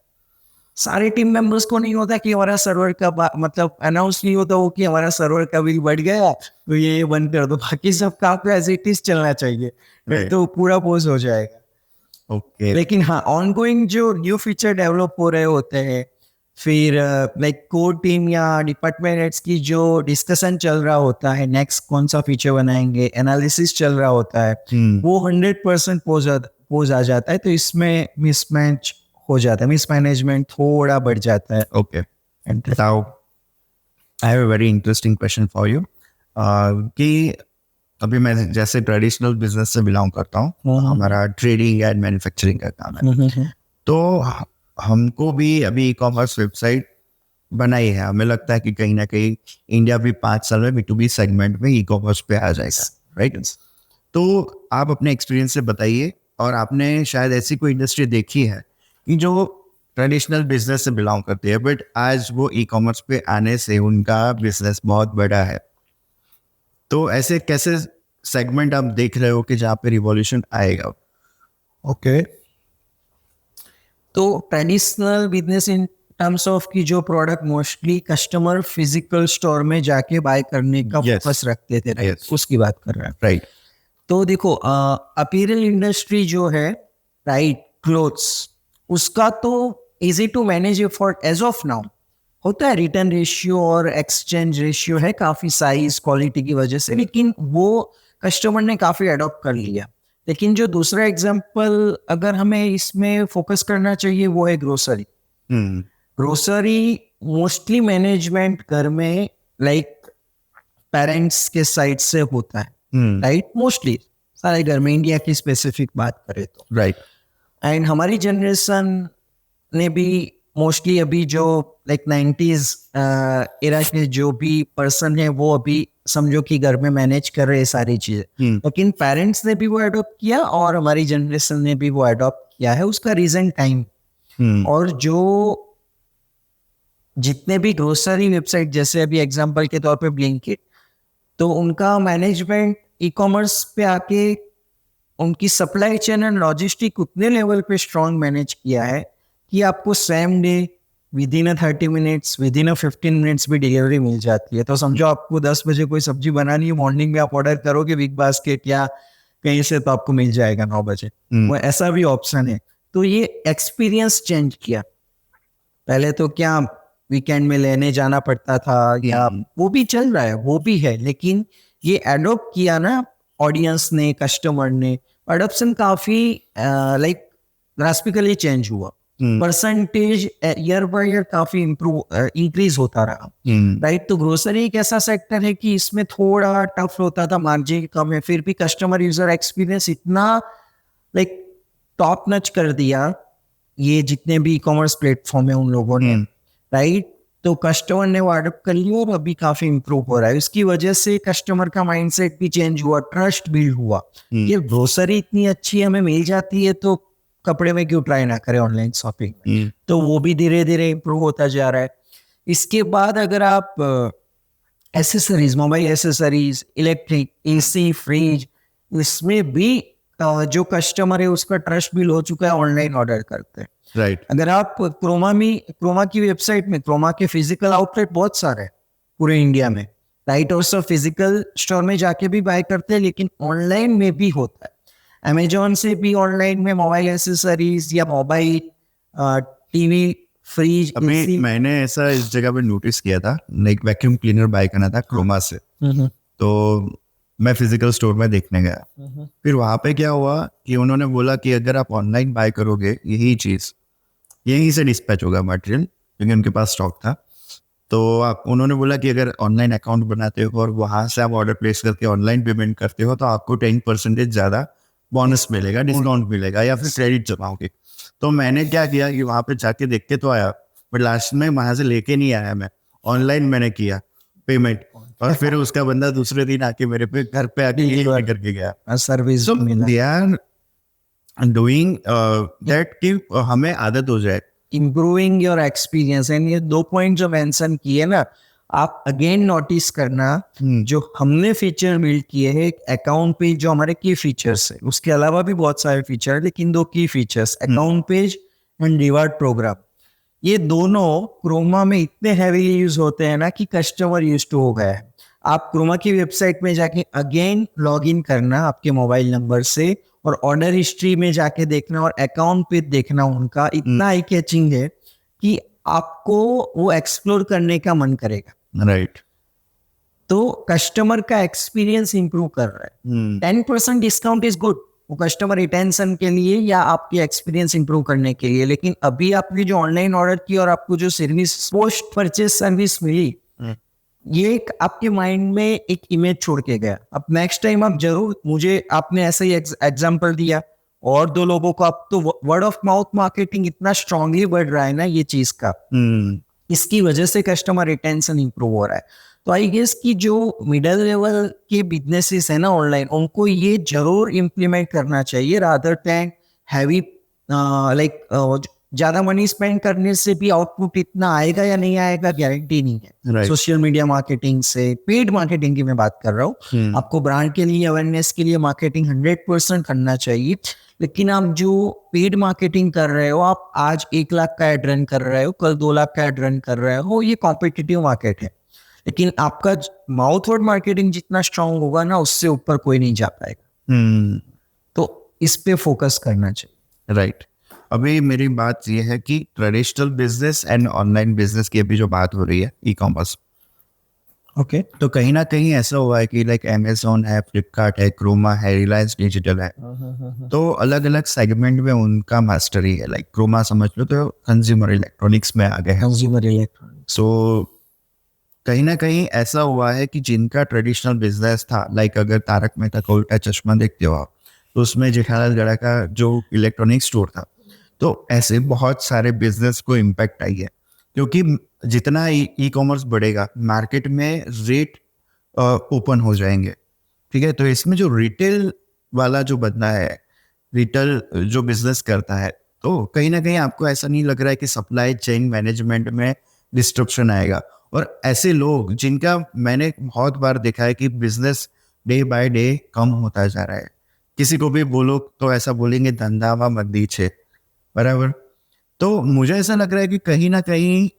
B: सारे टीम मेंबर्स को नहीं होता कि हमारा सर्वर का मतलब अनाउंस नहीं होता वो कि हमारा सर्वर का बिल बढ़ गया तो ये बंद कर दो, बाकी सब काम तो एज इट इज चलना चाहिए, तो पूरा पोज हो जाएगा।
A: ओके।
B: लेकिन हाँ, ऑनगोइंग जो न्यू फीचर डेवलप हो रहे होते हैं, फिर लाइक कोर टीम या डिपार्टमेंट हेड्स की जो डिस्कशन चल रहा होता है, नेक्स्ट कौन सा फीचर बनाएंगे, एनालिसिस चल रहा होता है, वो 100% पोज आ जाता है, तो इसमें मिसमैच हो जाता है, मिसमैनेजमेंट थोड़ा बढ़ जाता है.
A: Okay. Now, I have a very interesting question for you. कि अभी मैं जैसे ट्रेडिशनल बिजनेस से बिलोंग करता हूँ, हमारा ट्रेडिंग एंड मैन्युफैक्चरिंग का काम है, तो हमको भी अभी ई-कॉमर्स वेबसाइट बनाई है. हमें लगता है कि कहीं ना कहीं इंडिया भी 5 साल में B2B सेगमेंट में ई-कॉमर्स पे आ जाएगा, राइट? तो आप अपने एक्सपीरियंस से बताइए, और आपने शायद ऐसी कोई इंडस्ट्री देखी है कि जो ट्रेडिशनल बिजनेस से बिलोंग करती है बट आज वो ई-कॉमर्स पे आने से उनका बिजनेस बहुत बड़ा है. तो ऐसे कैसे सेगमेंट आप देख रहे हो कि जहाँ पे रिवॉल्यूशन आएगा?
B: ओके, तो traditional business in terms of की जो product mostly customer physical store में जाके बाय करने का
A: Yes.
B: फोकस रखते थे,
A: Yes.
B: उसकी बात कर रहे हैं.
A: राइट.
B: तो देखो, अपीयरल इंडस्ट्री जो है, राइट, क्लोथ्स, उसका तो easy to manage for as of now होता है. रिटर्न रेशियो और एक्सचेंज रेशियो है काफी साइज क्वालिटी की वजह से, लेकिन वो कस्टमर ने काफी अडॉप्ट कर लिया. लेकिन जो दूसरा एग्जांपल अगर हमें इसमें फोकस करना चाहिए वो है ग्रोसरी. ग्रोसरी मोस्टली मैनेजमेंट घर में लाइक पेरेंट्स के साइड से होता है, राइट, मोस्टली सारे घर में, इंडिया की स्पेसिफिक बात करें तो,
A: राइट.
B: एंड हमारी जनरेशन ने भी मोस्टली अभी जो लाइक 90s एरा के जो भी पर्सन है वो अभी समझो कि घर में मैनेज कर रहे हैं सारी चीजें. लेकिन पेरेंट्स ने भी वो अडॉप्ट किया और हमारी जनरेशन ने भी वो अडॉप्ट किया है. उसका रीजन टाइम. और जो जितने भी ग्रोसरी वेबसाइट, जैसे अभी एग्जांपल के तौर पे ब्लिंकिट, तो उनका मैनेजमेंट ई-कॉमर्स पे आके उनकी सप्लाई चेन एंड लॉजिस्टिक उतने लेवल पे स्ट्रॉन्ग मैनेज किया है कि आपको same day with in 30 minutes, with in 15 minutes भी डिलीवरी मिल जाती है. तो समझो आपको 10 बजे कोई सब्जी बनानी है, मॉर्निंग में आप ऑर्डर करोगे बिग बास्केट या कहीं से, तो आपको मिल जाएगा 9 बजे. वो ऐसा भी ऑप्शन है. तो ये एक्सपीरियंस चेंज किया. पहले तो क्या वीकेंड में लेने जाना पड़ता था, या वो भी चल रहा है, वो भी है, लेकिन ये एडॉप्ट किया ना ऑडियंस ने, कस्टमर ने. एडॉप्शन काफी लाइक ड्रास्टिकली चेंज हुआ. परसेंटेज ईयर बाय ईयर काफी इंक्रीज होता रहा, राइट. तो ग्रोसरी एक ऐसा सेक्टर है कि इसमें थोड़ा टफ होता था, मार्जिन कम है, फिर भी कस्टमर यूजर एक्सपीरियंस इतना लाइक टॉप नच कर दिया ये जितने भी ई कॉमर्स प्लेटफॉर्म है उन लोगों ने, राइट. तो कस्टमर ने वो अडॉप्ट कर लिया और अभी काफी इंप्रूव हो रहा है. उसकी वजह से कस्टमर का माइंडसेट भी चेंज हुआ, ट्रस्ट बिल्ड हुआ. ये ग्रोसरी इतनी अच्छी हमें मिल जाती है तो कपड़े में क्यों ट्राई ना करें ऑनलाइन शॉपिंग में. तो वो भी धीरे धीरे इंप्रूव होता जा रहा है. इसके बाद अगर आप accessories, mobile accessories, electric, AC, fridge, इसमें भी जो कस्टमर है उसका ट्रस्ट बिल्ड हो चुका है, ऑनलाइन ऑर्डर करते हैं,
A: राइट.
B: अगर आप क्रोमा की वेबसाइट में, क्रोमा के फिजिकल आउटलेट बहुत सारे हैं पूरे इंडिया में, राइट. और सब फिजिकल स्टोर में जाके भी बाय करते हैं, लेकिन ऑनलाइन में भी होता है. अमेजोन से भी ऑनलाइन में मोबाइल एसेसरीज या मोबाइल, टीवी, फ्रिज.
A: अभी मैंने ऐसा इस जगह पे नोटिस किया था, एक वैक्यूम क्लीनर बाय करना था क्रोमा से, तो मैं फिजिकल स्टोर में देखने गया. फिर वहां पे क्या हुआ कि उन्होंने बोला कि अगर आप ऑनलाइन बाय करोगे यही चीज यहीं से डिस्पैच होगा मटेरियल, क्योंकि उनके पास स्टॉक था. तो उन्होंने बोला कि अगर ऑनलाइन अकाउंट बनाते हो और वहां से आप ऑर्डर प्लेस करके ऑनलाइन पेमेंट करते हो तो आपको 10% ज्यादा बोनस मिलेगा, डिस्काउंट मिलेगा, या फिर क्रेडिट जमाओगे. तो मैंने क्या किया कि वहां पे जाके देख के तो आया, बट लास्ट में वहां से लेके नहीं आया. मैं ऑनलाइन मैंने किया पेमेंट, और फिर उसका बंदा दूसरे दिन आके मेरे पे घर पे आके करके गया.
B: Service
A: they are doing that कि हमें आदत हो जाए.
B: Improving your experience. एंड ये 2 पॉइंट जो मेंशन किए ना, आप अगेन नोटिस करना, जो हमने फीचर बिल्ड किए हैं अकाउंट पेज, जो हमारे की फीचर्स है, उसके अलावा भी बहुत सारे फीचर है, लेकिन 2 की features, account page and reward program, ये दोनों क्रोमा में इतने हैवीली यूज होते हैं ना कि कस्टमर यूज टू हो गया है. आप क्रोमा की वेबसाइट में जाके अगेन लॉग इन करना आपके मोबाइल नंबर से, और ऑर्डर हिस्ट्री में जाके देखना और अकाउंट पे देखना, उनका इतना आई कैचिंग है कि आपको वो एक्सप्लोर करने का मन करेगा,
A: राइट।
B: तो कस्टमर का एक्सपीरियंस इंप्रूव कर रहा है। 10% डिस्काउंट इज गुड, वो कस्टमर रिटेंशन के लिए या आपकी एक्सपीरियंस इंप्रूव करने के लिए। लेकिन अभी आपने जो ऑनलाइन ऑर्डर की और आपको जो सर्विस पोस्ट परचेज सर्विस मिली, ये एक आपके माइंड में एक इमेज छोड़ के गया। अब नेक्स्ट टाइम आप जरूर, मुझे आपने ऐसा ही एग्जांपल दिया और 2 लोगों को, अब तो वर्ड ऑफ माउथ मार्केटिंग इतना स्ट्रांगली बढ़ रहा है ना ये चीज का, इसकी वजह से कस्टमर रिटेंशन इंप्रूव हो रहा है। तो आई गेस कि जो मिडिल लेवल के बिजनेसेस है ना ऑनलाइन, उनको ये जरूर इम्प्लीमेंट करना चाहिए रादर देन हैवी लाइक ज्यादा मनी स्पेंड करने से भी आउटपुट इतना आएगा या नहीं आएगा गारंटी नहीं है।
A: Right.
B: सोशल मीडिया मार्केटिंग से, पेड मार्केटिंग की मैं बात कर रहा हूँ, आपको ब्रांड के लिए अवेयरनेस के लिए मार्केटिंग 100% करना चाहिए। लेकिन आप जो पेड मार्केटिंग कर रहे हो, आप आज 1 लाख का एड रन कर रहे हो, कल 2 लाख का एड रन कर रहे हो, ये कॉम्पिटिटिव मार्केट है। लेकिन आपका माउथ वर्ड मार्केटिंग जितना स्ट्रांग होगा ना, उससे ऊपर कोई नहीं जा पाएगा। तो इस पे फोकस करना चाहिए।
A: राइट। अभी मेरी बात ये है कि traditional business and online business की अभी जो बात हो रही है, ई कॉमर्स,
B: ओके,
A: तो कहीं ना कहीं ऐसा हुआ है कि लाइक अमेजोन है, फ्लिपकार्ट है, क्रोमा है, रिलायंस डिजिटल है, तो अलग अलग सेगमेंट में उनका मास्टरी है। लाइक क्रोमा समझ लो तो कंज्यूमर इलेक्ट्रॉनिक्स में आ गए हैं।
B: Consumer electronics.
A: सो कहीं ना कहीं ऐसा हुआ है कि जिनका ट्रेडिशनल बिजनेस था, लाइक अगर तारक मेहता का उल्टा चश्मा देखते हो आप, तो उसमें जेठालाल गड़ा का जो इलेक्ट्रॉनिक स्टोर था, तो ऐसे बहुत सारे बिजनेस को इम्पैक्ट आई है। क्योंकि जितना ई कॉमर्स बढ़ेगा, मार्केट में रेट ओपन हो जाएंगे, ठीक है। तो इसमें जो रिटेल वाला जो बंदा है, रिटेल जो बिजनेस करता है, तो कहीं ना कहीं आपको ऐसा नहीं लग रहा है कि सप्लाई चेन मैनेजमेंट में डिस्ट्रप्शन आएगा। और ऐसे लोग जिनका मैंने बहुत बार देखा है कि बिजनेस डे बाय डे कम होता जा रहा है, किसी को भी बोलो तो ऐसा बोलेंगे धंधा व मंदी छे, बराबर। तो मुझे ऐसा लग रहा है कि कहीं ना कहीं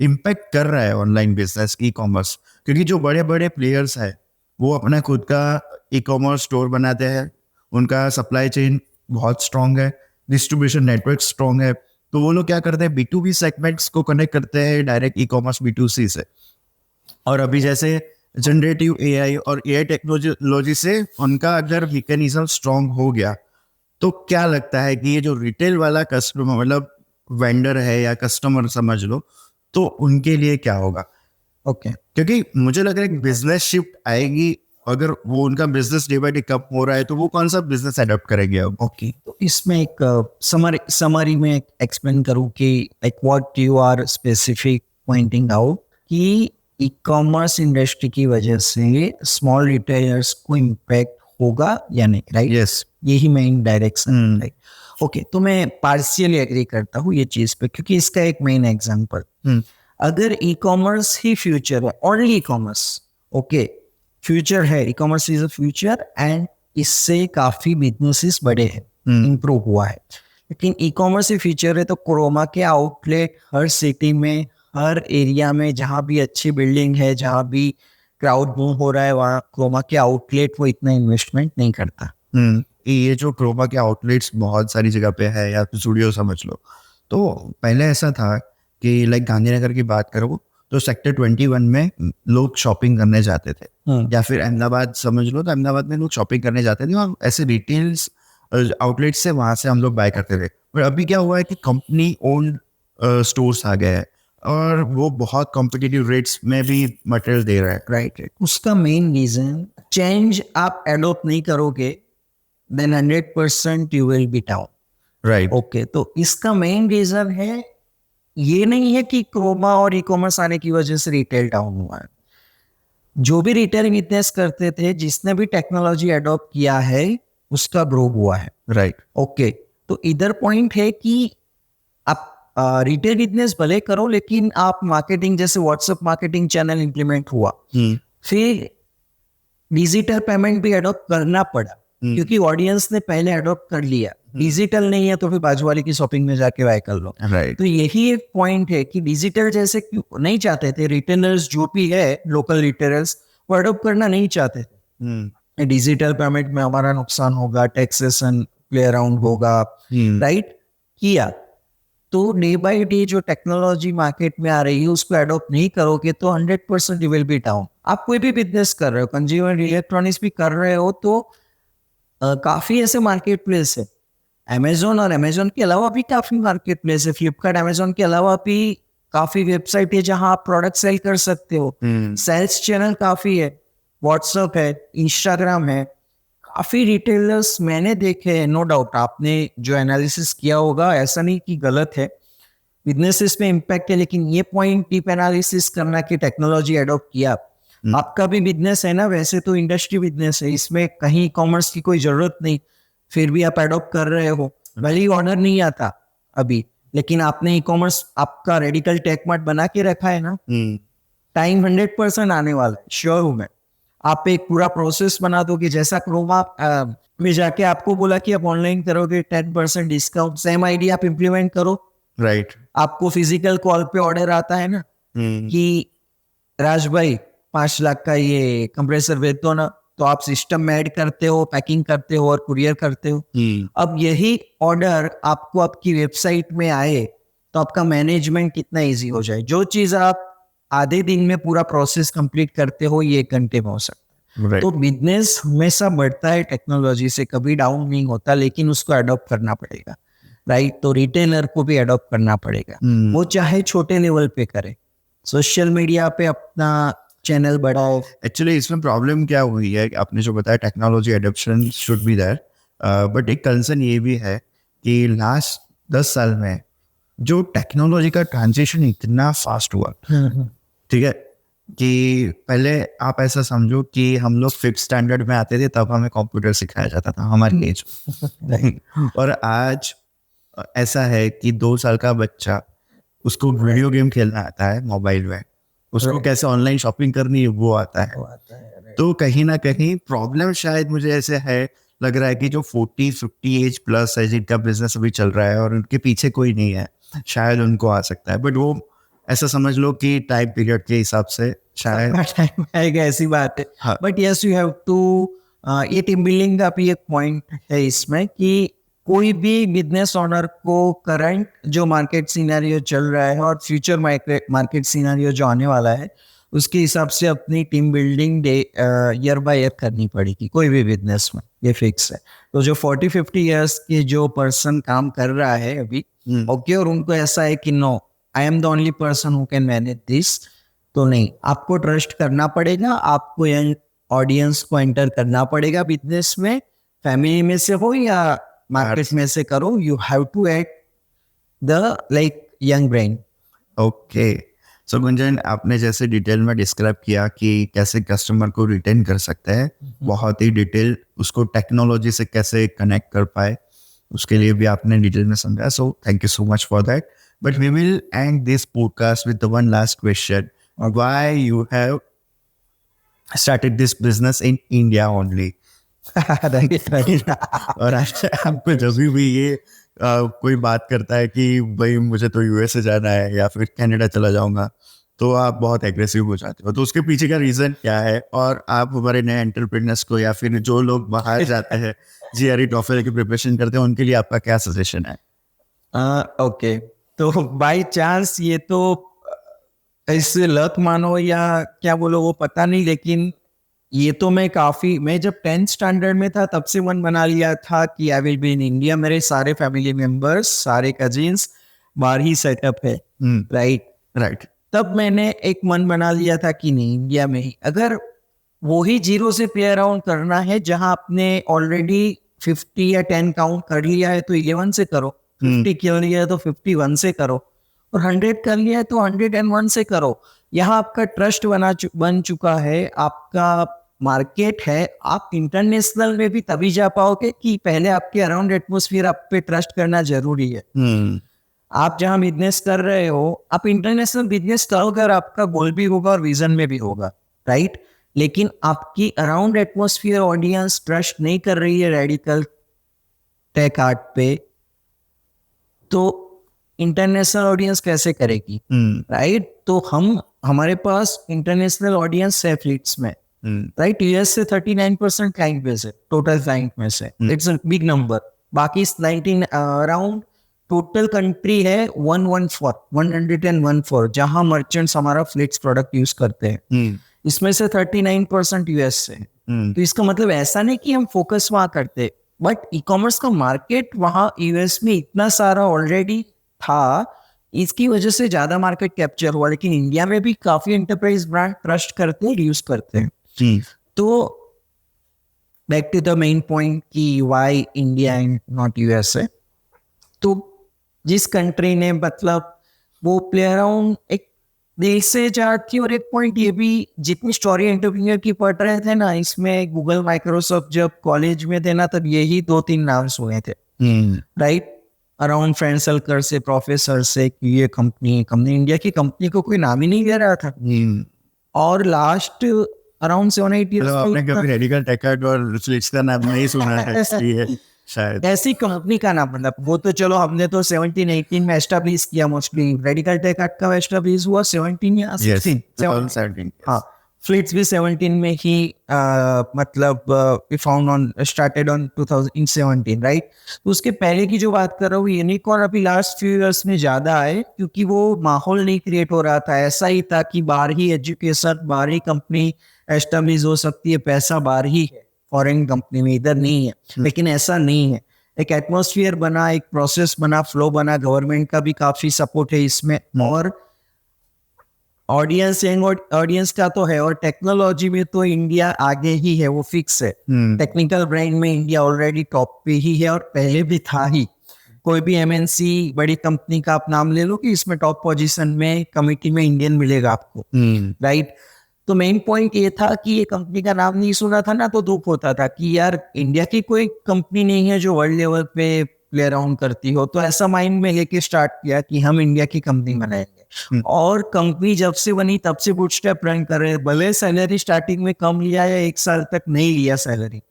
A: इम्पैक्ट कर रहा है ऑनलाइन बिजनेस ई कॉमर्स, क्योंकि जो बड़े बड़े प्लेयर्स हैं वो अपना खुद का ई कॉमर्स स्टोर बनाते हैं, उनका सप्लाई चेन बहुत स्ट्रांग है, डिस्ट्रीब्यूशन नेटवर्क स्ट्रांग है। तो वो लोग क्या करते हैं, B2B सेगमेंट्स को कनेक्ट करते हैं डायरेक्ट ई कॉमर्स B2C से। और अभी जैसे जनरेटिव AI और AI टेक्नोलॉजी से उनका अगर मैकेनिज्म स्ट्रांग हो गया, तो क्या लगता है कि ये जो रिटेल वाला कस्टमर, मतलब वेंडर है या कस्टमर समझ लो, तो उनके लिए क्या होगा?
B: ओके,
A: क्योंकि मुझे लग रहा है कि बिजनेस शिफ्ट आएगी। अगर वो उनका बिजनेस डे बाय डे कम हो रहा है, तो वो कौन सा बिजनेस अडॉप्ट करेंगे अब?
B: ओके, तो इसमें एक समरी में एक्सप्लेन करूँ कि like what you are specific pointing out कि ई कॉमर्स इंडस्ट्री की वजह से स्मॉल रिटेलर्स को इम्पैक्ट होगा या नहीं, राइट?
A: यस।
B: यही मेन डायरेक्शन, राइट? ओके, तो मैं पार्शियली एग्री करता हूँ ये चीज पे, क्योंकि इसका एक मेन एग्जांपल, अगर ई कॉमर्स ही फ्यूचर है, only e commerce, okay, future है, e commerce is a future, and इससे काफी बिजनेसेस बड़े हैं, इंप्रूव हुआ है। लेकिन ई कॉमर्स ही फ्यूचर है, तो क्रोमा के आउटलेट हर सिटी में, हर एरिया में, जहाँ भी अच्छी बिल्डिंग है, जहाँ भी क्राउड मूव हो रहा है, वहाँ क्रोमा के आउटलेट वो इतना इन्वेस्टमेंट नहीं करता।
A: ये जो क्रोमा के आउटलेट्स बहुत सारी जगह पे है, या स्टूडियो समझ लो, तो पहले ऐसा था कि लाइक गांधीनगर की बात करो तो सेक्टर 21 में लोग शॉपिंग करने जाते थे, या फिर अहमदाबाद समझ लो, तो अहमदाबाद में लोग शॉपिंग करने जाते थे, और ऐसे रिटेल्स आउटलेट से वहां से हम लोग बाय करते थे। पर अभी क्या हुआ है कि कंपनी ओन्ड स्टोर्स आ गए हैं, और वो बहुत कॉम्पिटिटिव रेट्स में भी मटेरियल दे रहा है,
B: राइट। उसका मेन रीजन, चेंज आप एडोप्ट नहीं करोगे then 100% you will be down,
A: right.
B: Okay. तो इसका मेन रीजन है, ये नहीं है कि क्रोमा और ई कॉमर्स आने की वजह से रिटेल डाउन हुआ है। जो भी रिटेल बिजनेस करते थे, जिसने भी टेक्नोलॉजी अडॉप्ट किया है, उसका ग्रो हुआ है,
A: राइट।
B: ओके। तो इधर पॉइंट है कि आप रिटेल बिजनेस भले करो, लेकिन आप मार्केटिंग, जैसे व्हाट्सएप मार्केटिंग चैनल इंप्लीमेंट हुआ, फिर डिजिटल पेमेंट भी अडॉप्ट करना पड़ा, क्योंकि ऑडियंस ने पहले अडॉप्ट कर लिया। डिजिटल नहीं है तो फिर बाजू वाले की शॉपिंग में जाके बाय कर लो,
A: राइट।
B: तो यही एक पॉइंट है कि डिजिटल जैसे क्यों नहीं चाहते थे रिटेलर्स, जो भी है लोकल रिटेलर्स, वो अडॉप्ट करना नहीं चाहते थे। डिजिटल पेमेंट में हमारा नुकसान होगा, टैक्सेशन प्ले अराउंड होगा, राइट? किया, तो डे बाय डे जो टेक्नोलॉजी मार्केट में आ रही है उसको अडॉप्ट नहीं करोगे तो 100% यू विल बी डाउन। आप कोई भी बिजनेस कर रहे हो, कंज्यूमर इलेक्ट्रॉनिक्स भी कर रहे हो, तो काफी ऐसे मार्केट प्लेस है। अमेजोन और अमेजोन के अलावा भी काफी मार्केट प्लेस है। फ्लिपकार्ट अमेजोन के अलावा भी काफी वेबसाइट है जहां आप प्रोडक्ट सेल कर सकते हो। सेल्स चैनल काफी है, व्हाट्सएप है, इंस्टाग्राम है, काफी रिटेलर्स मैंने देखे हैं। नो डाउट आपने जो एनालिसिस किया होगा ऐसा नहीं कि गलत है, बिजनेसेस में इम्पैक्ट है, लेकिन ये पॉइंट डीप एनालिसिस करना कि टेक्नोलॉजी अडॉप्ट किया। आपका भी बिजनेस है ना, वैसे तो इंडस्ट्री बिजनेस है, इसमें कहीं कॉमर्स की कोई जरूरत नहीं, फिर भी आप अडॉप्ट कर रहे हो। भले ही ऑर्डर नहीं आता अभी, लेकिन आपने ई कॉमर्स आपका रेडिकल टेक मार्ट बना के रखा है ना, टाइम 100% आने वाला है, श्योर हूं मैं। आप एक पूरा प्रोसेस बना दोगे, जैसा क्रोमा में जाके आपको बोला कि आप ऑनलाइन करोगे 10% डिस्काउंट, सेम आइडिया आप इम्प्लीमेंट करो।
A: राइट।
B: आपको फिजिकल कॉल पे ऑर्डर आता है ना कि राज भाई 5 लाख का ये कंप्रेसर भेज दो ना, तो आप सिस्टम में ऐड करते हो, पैकिंग करते हो और कुरियर करते हो। अब यही ऑर्डर आपको आपकी वेबसाइट में आए तो आपका मैनेजमेंट कितना इजी हो जाए। जो चीज आप आधे दिन में पूरा प्रोसेस कंप्लीट करते हो, ये 1 घंटे में हो सकता है। तो बिजनेस हमेशा बढ़ता है टेक्नोलॉजी से, कभी डाउन नहीं होता, लेकिन उसको अडॉप्ट करना पड़ेगा। राइट, तो रिटेलर को भी अडॉप्ट करना पड़ेगा, वो चाहे छोटे लेवल पे करे, सोशल मीडिया पे अपना चैनल बढ़ाओ।
A: एक्चुअली इसमें प्रॉब्लम क्या हुई है, आपने जो बताया technology adoption should be there, but एक कंसर्न ये भी है कि लास्ट 10 साल में जो टेक्नोलॉजी का ट्रांजिशन इतना फास्ट हुआ, ठीक है, कि पहले आप ऐसा समझो कि हम लोग 5th स्टैंडर्ड में आते थे तब हमें कंप्यूटर सिखाया जाता था हमारी एज में, और आज ऐसा है कि 2 साल का बच्चा, उसको वीडियो गेम खेलना आता है मोबाइल में, उसको कैसे ऑनलाइन शॉपिंग करनी है वो आता है। तो कहीं ना कहीं प्रॉब्लम शायद मुझे ऐसे है, लग रहा है कि जो 40-50 एज प्लस है जिनका बिजनेस अभी चल रहा है और उनके पीछे कोई नहीं है, शायद उनको आ सकता है, बट वो ऐसा समझ लो कि टाइम पीरियड के हिसाब से शायद
B: टाइम आएगा, ऐसी बात है। But yes, you have to, ये टीम बिल्डिंग का भी एक पॉइंट है इसमें कि कोई भी बिजनेस ओनर को करंट जो मार्केट सिनेरियो चल रहा है और फ्यूचर मार्केट सिनेरियो जो आने वाला है, उसके हिसाब से अपनी team building year by year करनी पड़ेगी कोई भी बिजनेस में, ये फिक्स है। तो जो 40-50 ईयर्स के जो पर्सन काम कर रहा है अभी, ओके, और उनको ऐसा है कि no, I am the only person who can manage this, तो नहीं, आपको ट्रस्ट करना पड़ेगा, आपको यंग ऑडियंस को एंटर करना पड़ेगा बिजनेस में, फैमिली में से हो या मार्केट में से करो, you have to add the like young brain.
A: Okay, so Gunjan, आपने जैसे डिटेल में डिस्क्राइब किया कि कैसे कस्टमर को रिटेन कर सकते हैं, बहुत ही डिटेल, उसको टेक्नोलॉजी से कैसे कनेक्ट कर पाए, उसके लिए भी आपने डिटेल में समझा, so thank you so much for that. But we will end this podcast with the one last question, why you have started this business in India only? और आपको जब भी ये कोई बात करता है कि भाई मुझे तो यूएसए जाना है या फिर कनाडा चला जाऊंगा, तो आप बहुत एग्रेसिव हो जाते हो, तो उसके पीछे का रीजन क्या है, और आप हमारे नए एंटरप्रेन्योर्स को या फिर जो लोग बाहर जाते हैं जीआरई टॉफल की प्रिपरेशन करते हैं, उनके लिए आपका क्या सजेशन है?
B: ओके, तो बाय चांस, ये तो ऐसे लक मानो या क्या बोलो वो पता नहीं, लेकिन ये तो मैं जब 10th स्टैंडर्ड में था तब से मन बना लिया था कि I will be in India. मेरे सारे फैमिली मेंबर्स, सारे कजिन्स बाहर ही सेटअप है, राइट। तब मैंने एक मन बना लिया था कि नहीं, इंडिया में ही, अगर वो ही 0 से प्ले अराउंड करना है, जहां आपने ऑलरेडी 50 या 10 काउंट कर लिया है तो 11 से करो, 50 कर लिया है तो 51 से करो, और 100 कर लिया है तो 101 से करो। यहाँ आपका ट्रस्ट बन चुका है, आपका मार्केट है, आप इंटरनेशनल में भी तभी जा पाओगे कि पहले आपके अराउंड एटमॉस्फेयर आप पे ट्रस्ट करना जरूरी है। आप जहाँ बिजनेस कर रहे हो, आप इंटरनेशनल बिजनेस करोगे और आपका गोल भी होगा और विजन में भी होगा, राइट। लेकिन आपकी अराउंड एटमॉस्फेयर ऑडियंस ट्रस्ट नहीं कर रही है रेडिकल टेक आर्ट पे, तो इंटरनेशनल ऑडियंस कैसे करेगी, राइट। तो हमारे पास इंटरनेशनल ऑडियंस है फ्लीट्स में, राइट। यूएस से 39% क्लाइंट बेस है टोटल क्लाइंट में से, इट्स अ बिग नंबर। बाकी 19 अराउंड टोटल कंट्री है 114 जहां मर्चेंट्स हमारा फ्लिट्स प्रोडक्ट यूज करते हैं। इसमें से 39% यूएस से। तो इसका मतलब ऐसा नहीं कि हम फोकस वहां करते, बट ई कॉमर्स का मार्केट वहां यूएस में इतना सारा ऑलरेडी था, इसकी वजह से ज्यादा मार्केट कैप्चर हुआ। लेकिन इंडिया में भी काफी एंटरप्राइज ब्रांड ट्रस्ट करते हैं, यूज करते हैं। तो back to the main point कि why India and not USA. तो जिस कंट्री ने मतलब वो प्ले अराउंड एक दिल से चाहती, और एक पॉइंट ये भी, जितनी स्टोरी एंटरप्रेन्योर की पढ़ रहे थे ना, इसमें गूगल माइक्रोसॉफ्ट जब कॉलेज में थे ना, तब यही 2-3 नाम सुने थे, राइट? अराउंड फ्रेंड सर्कल से, प्रोफेसर से, कि ये कंपनी इंडिया की कंपनी को कोई नाम ही नहीं दे रहा था। और लास्ट अराउंड 7-8 ईयर्स
A: आपने कभी रेडिकल टेकर्ड और फ्लिट्स का नाम नहीं सुना है इसलिए शायद
B: ऐसी कंपनी का नाम, मतलब वो तो चलो हमने तो 17-18 में एस्टैब्लिश किया मोस्टली। रेडिकल टेकर्ड का एस्टैब्लिश हुआ 17 या 16, हाँ। फ्लिट्स भी 17 में ही मतलब स्टार्टेड ऑन 2017, राइट? तो उसके पहले की जो बात कर रहा हूँ, यूनिकॉर्न अभी लास्ट फ्यू इयर्स में ज्यादा आए, क्योंकि वो माहौल नहीं क्रिएट हो रहा था। ऐसा ही था कि बाहर ही एजुकेशन, बाहर ही कंपनी एस्टैब्लिश हो सकती है, पैसा बाहर ही है, फॉरेन कंपनी में, इधर नहीं है। लेकिन ऐसा नहीं है, एक एटमॉस्फेयर बना, एक प्रोसेस बना, फ्लो बना, गवर्नमेंट का भी काफी सपोर्ट है इसमें, और ऑडियंस का तो है। और टेक्नोलॉजी में तो इंडिया आगे ही है, वो फिक्स है। टेक्निकल ब्रांड में इंडिया ऑलरेडी टॉप पे ही है, और पहले भी था ही। कोई भी एमएनसी बड़ी कंपनी का आप नाम ले लो कि इसमें टॉप पोजीशन में कमिटी में इंडियन मिलेगा आपको, राइट? तो मेन पॉइंट ये था कि ये कंपनी का नाम नहीं सुना था ना, तो दुख होता था कि यार इंडिया की कोई कंपनी नहीं है जो वर्ल्ड लेवल पे प्ले अराउंड करती हो। तो ऐसा माइंड में लेके स्टार्ट किया कि हम इंडिया की कंपनी बनाएंगे। और कंपनी जब से बनी तब से बूटस्ट्रैप रन कर रहे हैं। भले सैलरी स्टार्टिंग में कम लिया या 1 साल तक नहीं लिया सैलरी,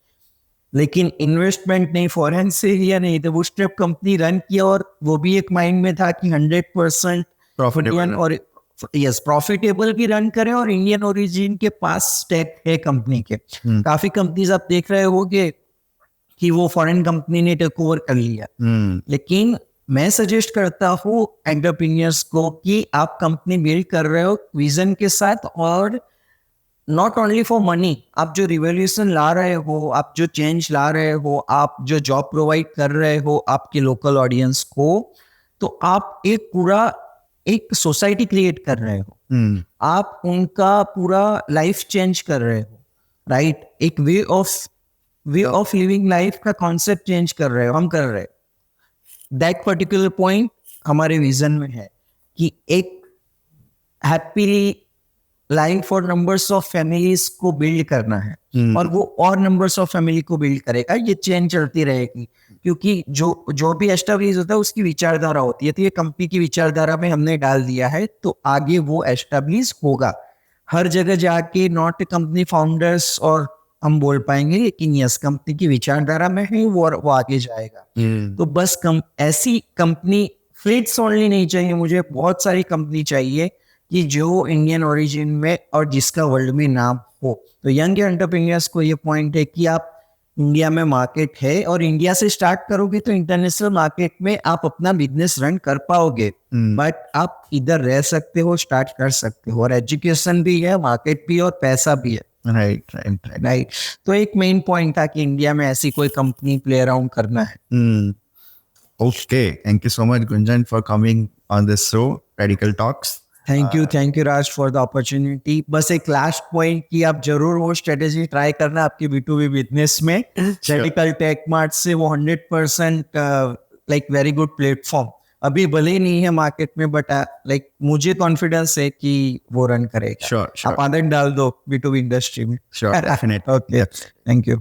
B: लेकिन इन्वेस्टमेंट नहीं, फॉरेन से लिया नहीं, तो बूटस्ट्रैप कंपनी रन किया। और वो भी एक माइंड में था कि 100%
A: प्रॉफिटेबल,
B: और यस प्रॉफिटेबल भी रन करें, और इंडियन ओरिजिन के पास स्टेक है कंपनी के। काफी कंपनीज आप देख रहे होंगे कि वो फॉरेन कंपनी ने टेक ओवर कर लिया। लेकिन मैं सजेस्ट करता हूँ एंटरप्रेन्योर्स को कि आप कंपनी बिल्ड कर रहे हो विजन के साथ, और नॉट ओनली फॉर मनी। आप जो रिवोल्यूशन ला रहे हो, आप जो चेंज ला रहे हो, आप जो जॉब प्रोवाइड कर रहे हो आपके लोकल ऑडियंस को, तो आप एक सोसाइटी क्रिएट कर रहे हो। आप उनका पूरा लाइफ चेंज कर रहे हो, राइट? एक वे ऑफ लिविंग लाइफ का कॉन्सेप्ट चेंज कर रहे हो, हम कर रहे हैं। दैट पर्टिकुलर पॉइंट हमारे विजन में है कि एक हैप्पीली लाइफ और नंबर्स ऑफ फैमिलीज को बिल्ड करना है, और वो और नंबर्स ऑफ फैमिली को बिल्ड करेगा। ये चेन चलती रहेगी, क्योंकि जो भी एस्टैब्लिश होता है उसकी विचारधारा होती है। तो ये कंपनी की विचारधारा में हमने डाल दिया है, तो आगे वो एस्टैब्लिश होगा। हर जगह जाके नॉट कंपनी फाउंडर्स और हम बोल पाएंगे, लेकिन यस कंपनी की विचारधारा में है वो आगे जाएगा। तो बस ऐसी कंपनी फ्लिट्स ओनली नहीं चाहिए मुझे, बहुत सारी कंपनी चाहिए कि जो इंडियन ओरिजिन में और जिसका वर्ल्ड में नाम हो। तो यंग एंटरप्रेन्योर्स को ये पॉइंट है कि आप इंडिया में मार्केट है, और इंडिया से स्टार्ट करोगे तो इंटरनेशनल मार्केट में आप अपना बिजनेस रन कर पाओगे। बट आप इधर रह सकते हो, स्टार्ट कर सकते हो, और एजुकेशन भी है, मार्केट भी, और पैसा भी है। राइट। तो एक मेन पॉइंट था कि इंडिया में ऐसी कोई कंपनी प्ले अराउंड करना है।
A: Okay, thank you so much Gunjan for coming on this show radical talks.
B: Thank you Raj for the opportunity. बस एक लास्ट पॉइंट कि आप जरूर वो स्ट्रेटेजी ट्राई करना आपके B2B बिजनेस में। रेडिकल टेक मार्ट से वो 100% लाइक वेरी गुड प्लेटफॉर्म अभी भले ही नहीं है मार्केट में, बट लाइक मुझे कॉन्फिडेंस है कि वो रन करेगा।
A: Sure.
B: आप आदत डाल दो B2B इंडस्ट्री में।
A: Sure, definitely.
B: Okay, thank you.